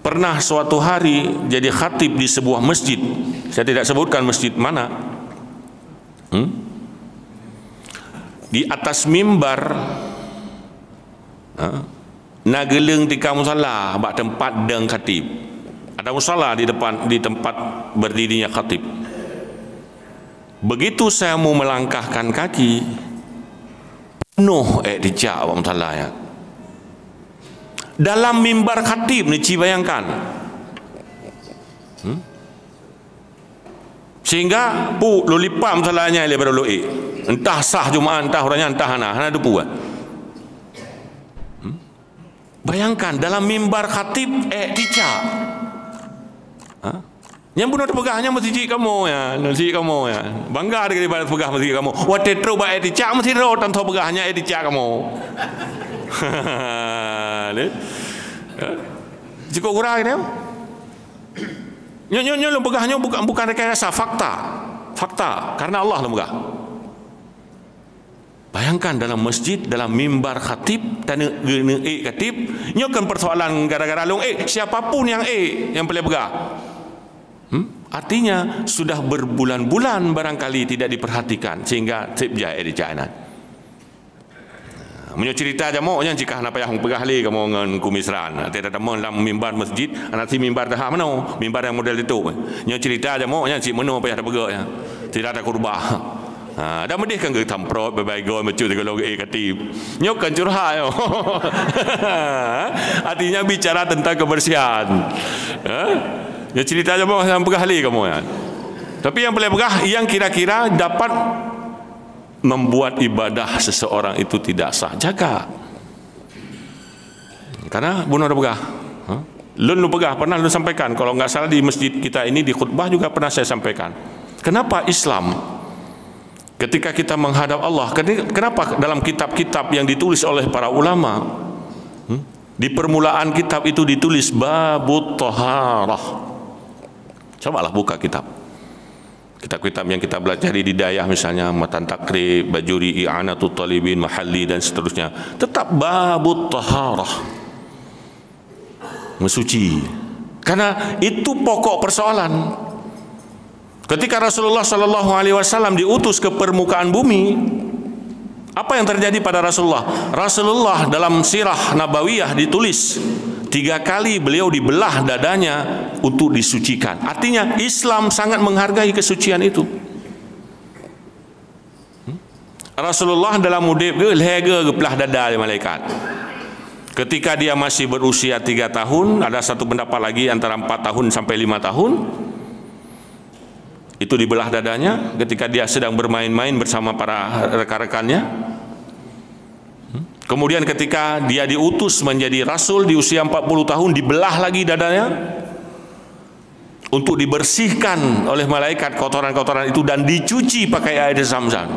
pernah suatu hari jadi khatib di sebuah masjid. Saya tidak sebutkan masjid mana. Di atas mimbar nageleng di musalla bak tempat deng khatib. Ada musalla di depan, di tempat berdirinya khatib. Begitu saya mau melangkahkan kaki, penuh dijak bak musalla ya. Dalam mimbar khatib ni, bayangkan. Sehingga pu lolipam salahnya lebar loi. Entah sah Jumaat, entah orangnya, entah hana depu. Bayangkan dalam mimbar khatib dicak. Yang benar pegahnya mesti cik kamu ya, cik kamu ya. Bangga daripada pegah mesti kamu. Wa tetro ba dicak mesti ro tanto pegahnya dicak kamu. Cukup kurang ni. Nyo pegahnya bukan rekayasa, fakta karena Allah lemgah. Bayangkan dalam masjid, dalam mimbar khatib dan khatib, nyo kan persoalan gara-gara long siapapun yang boleh pegah. Artinya sudah berbulan-bulan barangkali tidak diperhatikan sehingga tibja dicanan. Menyo cerita jamu yang jika nak payah pegah li kamu ngan kumisran tidak ada dalam mimbar masjid anak si mimbar dah mana mimbar yang model itu nyo cerita jamu yang si meno payah pegah ya tidak ada kurbah dah medih kan ke tamprot bye go mecu kalau katib nyo kan curhat yo. Artinya bicara tentang kebersihan. Nyo cerita jamu yang pegah li kamu ya. Tapi yang boleh pegah yang kira-kira dapat membuat ibadah seseorang itu tidak sah, jaga. Karena bunuh pegah. Lu pegah pernah lu sampaikan, kalau nggak salah di masjid kita ini di khutbah juga pernah saya sampaikan. Kenapa Islam ketika kita menghadap Allah, kenapa dalam kitab-kitab yang ditulis oleh para ulama, di permulaan kitab itu ditulis babut taharah. Cobalah buka kitab-kitab yang kita belajar di Didayah misalnya, Matan Takrib, Bajuri, I'anatul Talibin, Mahalli dan seterusnya, tetap babut taharah, mensuci. Karena itu pokok persoalan. Ketika Rasulullah sallallahu alaihi wasallam diutus ke permukaan bumi, apa yang terjadi pada Rasulullah? Rasulullah dalam sirah nabawiyah ditulis 3 kali beliau dibelah dadanya untuk disucikan. Artinya Islam sangat menghargai kesucian itu. Rasulullah dalam mudib lega belah dada oleh malaikat. Ketika dia masih berusia 3 tahun, ada satu pendapat lagi antara 4 tahun sampai 5 tahun, itu dibelah dadanya ketika dia sedang bermain-main bersama para rekan-rekannya. Kemudian ketika dia diutus menjadi rasul di usia 40 tahun, dibelah lagi dadanya untuk dibersihkan oleh malaikat kotoran-kotoran itu dan dicuci pakai air Zam-Zam.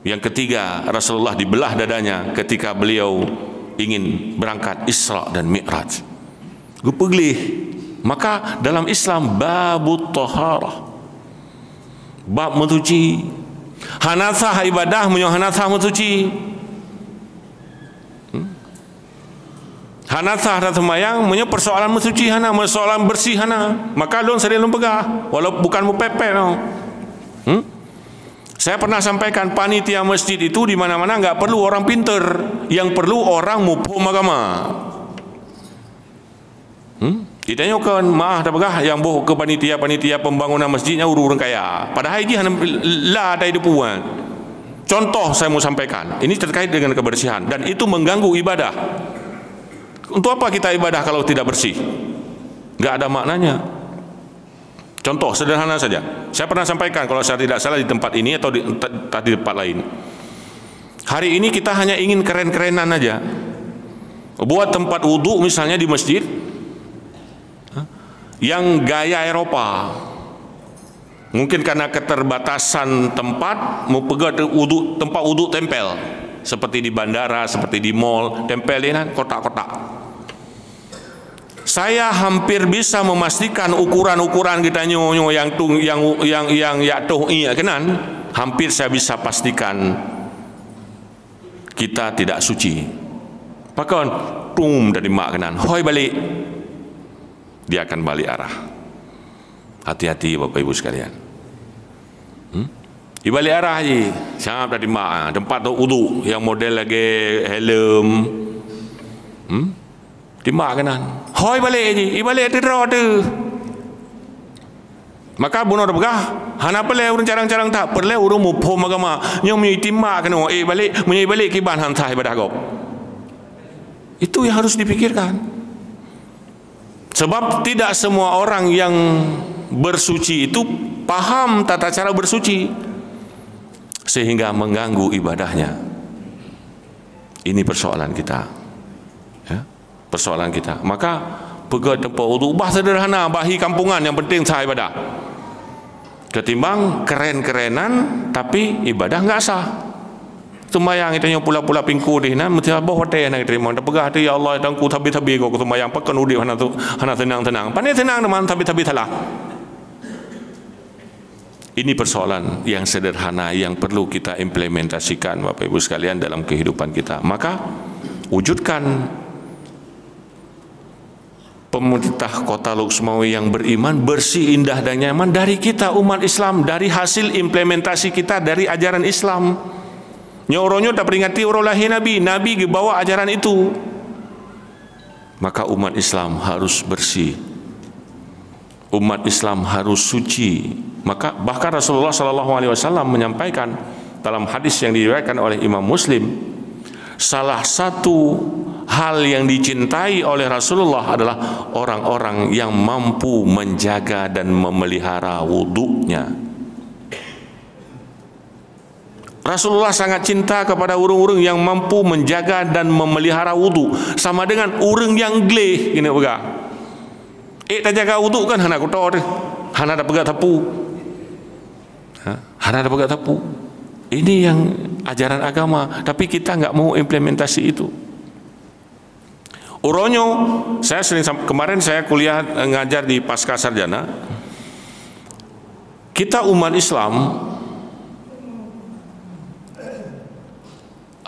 Yang ketiga, Rasulullah dibelah dadanya ketika beliau ingin berangkat Isra dan Mi'raj. Gupeglih. Maka dalam Islam babut taharah, bab mensuci. Hanatsah ibadah menyo hanatsah mensuci. Hanatsah dan sembahyang menyo persoalan mensuci hana, persoalan bersih hana. Maka lon sering lon pegah walau bukan mupepet no. Saya pernah sampaikan panitia masjid itu di mana-mana enggak perlu orang pinter, yang perlu orang mufhum agama. Kita nyokan maaf dah pegah yang boh ke panitia pembangunan masjidnya urang kaya. Padahal ini lah ada depuan. Contoh saya mau sampaikan, ini terkait dengan kebersihan dan itu mengganggu ibadah. Untuk apa kita ibadah kalau tidak bersih? Enggak ada maknanya. Contoh sederhana saja. Saya pernah sampaikan kalau saya tidak salah di tempat ini atau di tempat lain. Hari ini kita hanya ingin keren-kerenan aja. Buat tempat wudhu misalnya di masjid yang gaya Eropa. Mungkin karena keterbatasan tempat, mau pegang tempat wudhu tempel. Seperti di bandara, seperti di mall, tempel ini kan kotak-kotak. Saya hampir bisa memastikan ukuran-ukuran kita nyonyo yang yatuh iya kenan, hampir saya bisa pastikan kita tidak suci. Pakon tum dari mak kenan, hoi balik, dia akan balik arah. Hati-hati Bapak Ibu sekalian. Ibalik arah je, siap dari mak tempat tu wudu yang model lagi helm. Timbak kanan, hoi balik je, balik terus tu. Maka bunuh bergah, hana perlu urang carang-carang tak perlu urang mupom agama, yang mi timbak kena, balik kiban hantai ibadah kau. Itu yang harus dipikirkan. Sebab tidak semua orang yang bersuci itu paham tata cara bersuci, sehingga mengganggu ibadahnya. Ini persoalan kita. Ya? Persoalan kita. Maka pergi tempat wudu bah sederhana, bahi kampungan, yang penting sah ibadah. Ketimbang keren-kerenan tapi ibadah enggak sah. Sembayang itu pula-pula pingku di nan mesti abah hotel nak terima. Dah pegah tu ya Allah tangku tabi-tabi kau sembayang pakan udip hana tenang-tenang. Pandai tenang teman tabi-tabi salah. Ini persoalan yang sederhana yang perlu kita implementasikan Bapak Ibu sekalian dalam kehidupan kita. Maka wujudkan pemerintah Kota Luxmawi yang beriman, bersih, indah dan nyaman dari kita umat Islam, dari hasil implementasi kita dari ajaran Islam. Nyoronyo tak peringati orang lahir Nabi, Nabi bawa ajaran itu. Maka umat Islam harus bersih, umat Islam harus suci. Maka bahkan Rasulullah SAW menyampaikan dalam hadis yang diriwayatkan oleh Imam Muslim, salah satu hal yang dicintai oleh Rasulullah adalah orang-orang yang mampu menjaga dan memelihara wudunya. Rasulullah sangat cinta kepada orang-orang yang mampu menjaga dan memelihara wudu, sama dengan orang yang gleh ini pegah. Tak jaga wudu kan hana kotor, hana dah pegang tapu. Hana dah pegang tapu. Ini yang ajaran agama, tapi kita enggak mau implementasi itu. Uronyo, saya kemarin saya kuliah ngajar di Pasca Sarjana. Kita umat Islam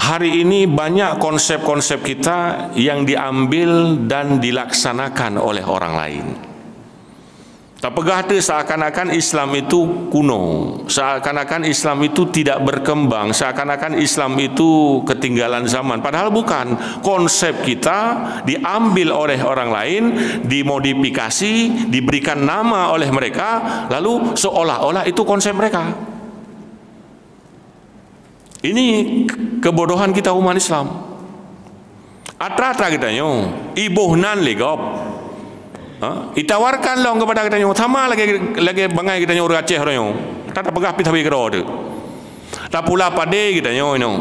hari ini banyak konsep-konsep kita yang diambil dan dilaksanakan oleh orang lain. Tak pegah tu seakan-akan Islam itu kuno, seakan-akan Islam itu tidak berkembang, seakan-akan Islam itu ketinggalan zaman. Padahal bukan. Konsep kita diambil oleh orang lain, dimodifikasi, diberikan nama oleh mereka, lalu seolah-olah itu konsep mereka. Ini kebodohan kita umat Islam. Atra-atra kita nyo, ibuhnan legop. Itawarkan long kepada kita nyo, sama lagi bangai kita nyo Aceh nyo. Tak pegah pitawi kero tu. Tak pula pade kita nyo no.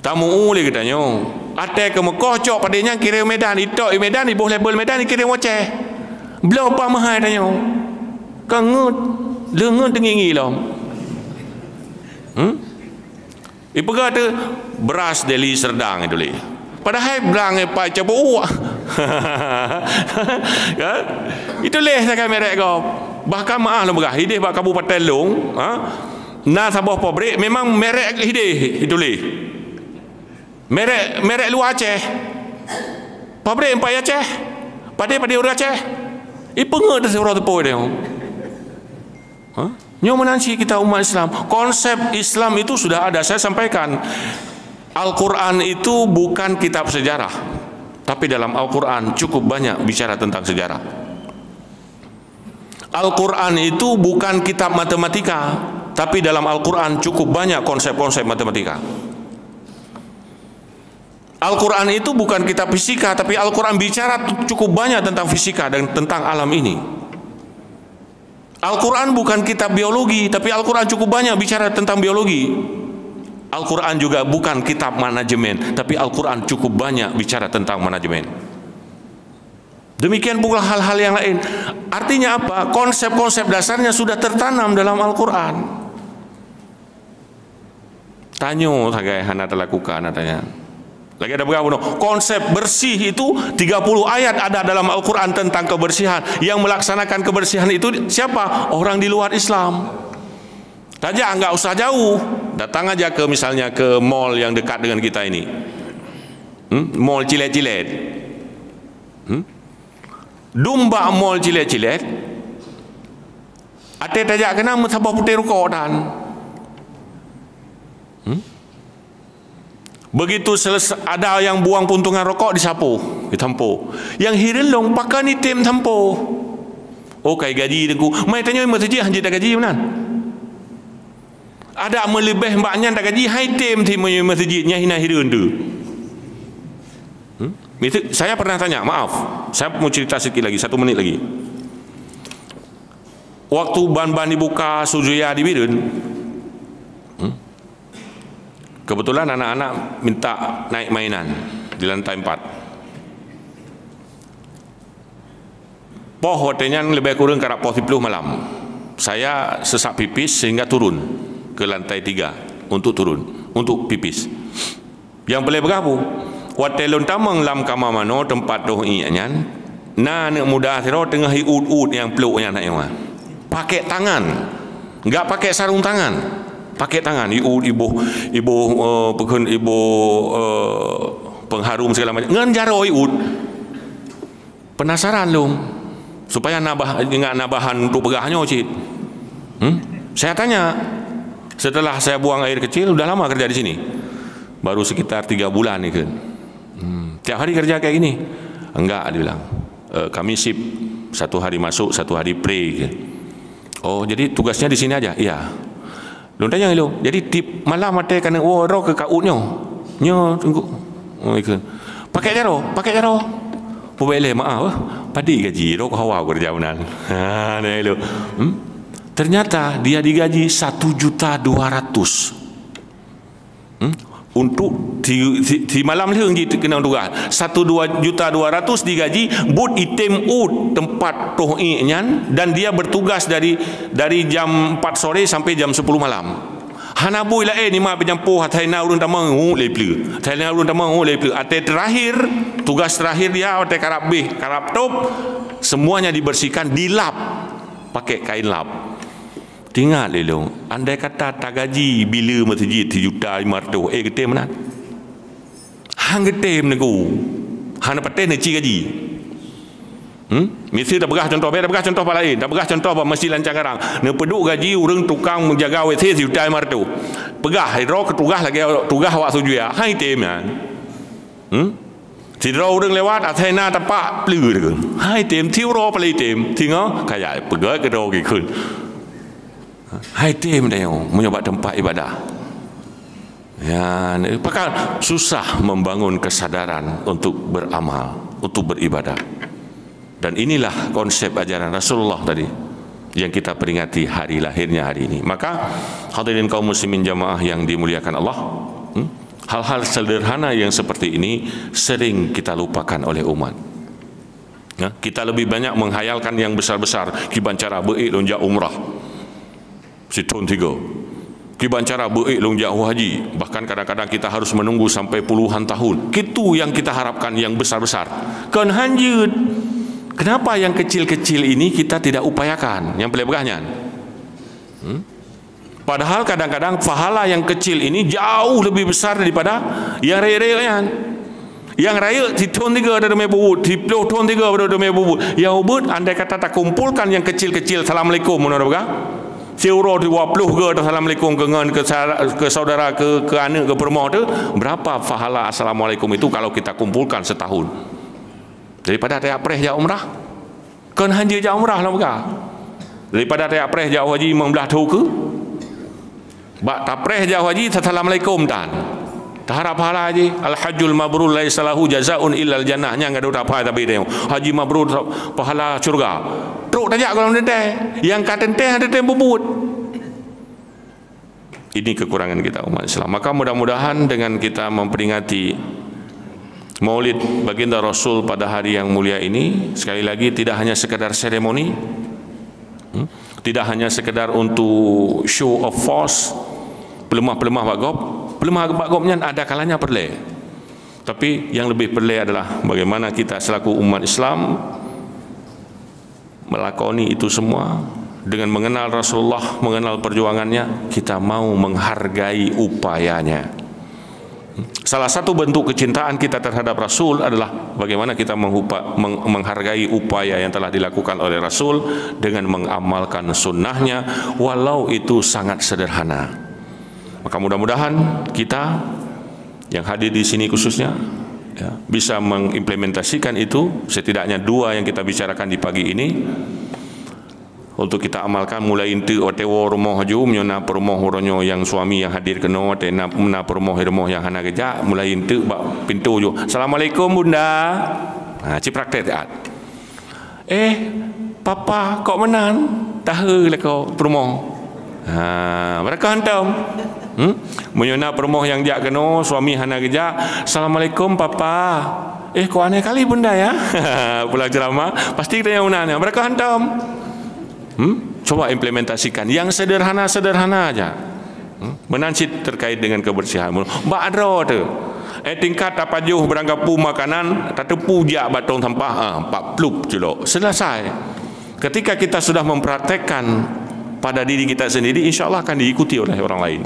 Tamu uli kita nyo. Ate ke Mekah cok padenya kira Medan, itok Medan ibuh label Medan kira Aceh. Belum apa mahal kita nyo. Kangut, lengut tengingi long. Ipegah tu beras Deli Serdang itu le. Padahal berang pak cabu. Ya. Itu leh saya merek kau. Bahkan maaf lah begah hidih bak Kabupaten Long, na sabah pabrik memang merek hidih itu leh. Merek luar Aceh. Pabrik empat Aceh. Pada orang Aceh. Ipengah tu orang tepo dia. Nyo menanci kita umat Islam. Konsep Islam itu sudah ada. Saya sampaikan, Al-Quran itu bukan kitab sejarah, tapi dalam Al-Quran cukup banyak bicara tentang sejarah. Al-Quran itu bukan kitab matematika, tapi dalam Al-Quran cukup banyak konsep-konsep matematika. Al-Quran itu bukan kitab fisika, tapi Al-Quran bicara cukup banyak tentang fisika dan tentang alam ini. Al-Quran bukan kitab biologi, tapi Al-Quran cukup banyak bicara tentang biologi. Al-Quran juga bukan kitab manajemen, tapi Al-Quran cukup banyak bicara tentang manajemen. Demikian pula hal-hal yang lain. Artinya apa? Konsep-konsep dasarnya sudah tertanam dalam Al-Quran. Tanyo sagai hana lakukan, tanya. Lagi ada berapa? Konsep bersih itu 30 ayat ada dalam Al-Quran tentang kebersihan. Yang melaksanakan kebersihan itu siapa? Orang di luar Islam. Saja enggak usah jauh. Datang aja ke misalnya ke mall yang dekat dengan kita ini. Mall Cilet-Cilet. Dumba mall Cilet-Cilet. Ate tajak kena sabah putih rokok dan. Begitu selesai, ada yang buang puntungan rokok disapu, ditampu. Yang hirelong pakai ni tem tampu. Oh kai gaji dengku. Mai tanya masjid hanya dah gaji mana? Ada melebih mbaknya dah gaji hai tem ti masjidnya hina hirun tu. Itu saya pernah tanya, maaf. Saya mau cerita sikit lagi, 1 menit lagi. Waktu ban-ban dibuka Suzuya di Birun, kebetulan anak-anak minta naik mainan di lantai 4. Poh hotelnya lebih kurang ke arah poh 10 malam. Saya sesak pipis sehingga turun ke lantai 3 untuk turun, untuk pipis. Yang boleh berapa? Hotel lontamang lam kamar mano tempat doh ianyan. Na nak muda siro tengah ud-ud yang peluknya nak yang pakai tangan, enggak pakai sarung tangan. Pakai tangan, ibu pengharum segala macam. Ngan jaro iud. Penasaran lu, supaya ingat nabahan untuk pegahnya cik. Saya tanya, setelah saya buang air kecil, udah lama kerja di sini. Baru sekitar 3 bulan ni kan. Tiap hari kerja kayak gini? Enggak, dia bilang. Kami sip 1 hari masuk, 1 hari pray. Oh, jadi tugasnya di sini aja? Iya. Lu tanya lu. Jadi tip malam mate kena roh ke kautnya. Nyo tunggu. Oh ikut. Pakai jaro. Pobele maaf. Padi gaji roh hawa kerja benar. Ha ni lu. Ternyata dia digaji 1.200.000. Untuk di malam leung ji kena tugas 1.200.000 digaji but item ud tempat tohi nyan, dan dia bertugas dari jam 4 sore sampai jam 10 malam. Hanabui la ni ma penyampuh hatai na urun tamang leple. Hatai na urun tamang leple. Ate terakhir, tugas terakhir dia ate karap B, karap top semuanya dibersihkan, dilap pakai kain lap. Tinggal lelong, andai kata tak gaji bila masjid 7.500.000 getem mana? Hang getem nego. Hang paten ni ci gaji. Mesti dah begah contoh, dah begah contoh apa lain, dah begah contoh apa Masjid Lancang Garang. Ne peduk gaji urang tukang menjaga WC 7.500.000. Pegah ro ke tugas lagi tugas awak sujuya. Hai tem kan. Tidro urang lewat athena tapak plư deung. Hai tem tiu ro palai tem, tingo kaya pegah ke ro gikun. Hai tim dia menyebab tempat ibadah. Ya, pakai susah membangun kesadaran untuk beramal, untuk beribadah. Dan inilah konsep ajaran Rasulullah tadi yang kita peringati hari lahirnya hari ini. Maka hadirin kaum muslimin jamaah yang dimuliakan Allah, hal-hal sederhana yang seperti ini sering kita lupakan oleh umat. Ya, kita lebih banyak menghayalkan yang besar-besar, kibancara beik lonjak umrah. Setahun 3 kibancara beik longjak haji, bahkan kadang-kadang kita harus menunggu sampai puluhan tahun. Itu yang kita harapkan yang besar-besar. Kan hanjut. Kenapa yang kecil-kecil ini kita tidak upayakan? Yang pelebahnya. Padahal kadang-kadang pahala yang kecil ini jauh lebih besar daripada yang raya-raya. Yang raya di tahun 3 ada demi bubut, di tahun 3 ada demi bubut. Yang ubud andai kata tak kumpulkan yang kecil-kecil, assalamualaikum menurut Seuro 20 ke assalamualaikum ke saudara ke anak ke permoh tu, berapa pahala assalamualaikum itu kalau kita kumpulkan setahun daripada tiap preh jauh umrah. Kan hanya jauh umrah lah bukan, daripada tiap preh jauh haji 15 tahun ke bak tak preh jauh haji assalamualaikum dan tak harap pahala haji. Al-hajjul mabrur laisa lahu jazaa'un illa al-jannahnya enggak ada apa tapi dia haji mabrur pahala syurga. Truk tajak kalau nenteh yang kata teh ada teh bubut. Ini kekurangan kita umat Islam. Maka mudah-mudahan dengan kita memperingati Maulid baginda Rasul pada hari yang mulia ini, sekali lagi tidak hanya sekedar seremoni, tidak hanya sekedar untuk show of force, pelemah-pelemah bagop. Pelemah bagopnya ada kalanya perle. Tapi yang lebih pelik adalah bagaimana kita selaku umat Islam melakoni itu semua dengan mengenal Rasulullah, mengenal perjuangannya, kita mau menghargai upayanya. Salah satu bentuk kecintaan kita terhadap Rasul adalah bagaimana kita menghargai upaya yang telah dilakukan oleh Rasul dengan mengamalkan sunnahnya, walau itu sangat sederhana. Maka mudah-mudahan kita yang hadir di sini khususnya ya, bisa mengimplementasikan itu, setidaknya 2 yang kita bicarakan di pagi ini, untuk kita amalkan. Mulai inti otewo rumah ju menyona perumah horonyo yang suami yang hadir kena tena mena perumah yang hana kerja, mulai inti bak pintu ju. Assalamualaikum bunda. Ha ci praktek tak. Papa kok menan tahu le kau perumah. Mereka hantam. Menyona perumah yang jak kena suami hana kerja. Assalamualaikum papa. Kok aneh kali bunda ya. Pulang ceramah pasti kita yang unana. Mereka hantam. Coba implementasikan yang sederhana-sederhana aja. Menancit terkait dengan kebersihan. Bakro tu. Tingkat apa jauh beranggapu makanan, tak puja batong sampah, 40 kilo. Selesai. Ketika kita sudah mempraktekkan pada diri kita sendiri, insya Allah akan diikuti oleh orang lain.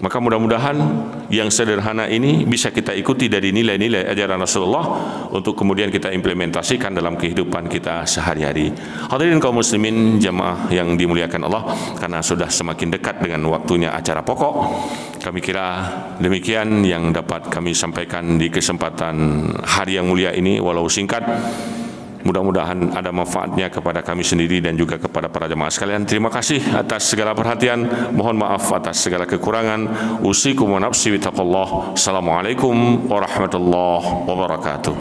Maka mudah-mudahan yang sederhana ini bisa kita ikuti dari nilai-nilai ajaran Rasulullah untuk kemudian kita implementasikan dalam kehidupan kita sehari-hari. Hadirin kaum muslimin jamaah yang dimuliakan Allah, karena sudah semakin dekat dengan waktunya acara pokok, kami kira demikian yang dapat kami sampaikan di kesempatan hari yang mulia ini, walau singkat. Mudah-mudahan ada manfaatnya kepada kami sendiri dan juga kepada para jemaah sekalian. Terima kasih atas segala perhatian. Mohon maaf atas segala kekurangan. Usikum wa nafsi bi taqwallah. Assalamualaikum warahmatullahi wabarakatuh.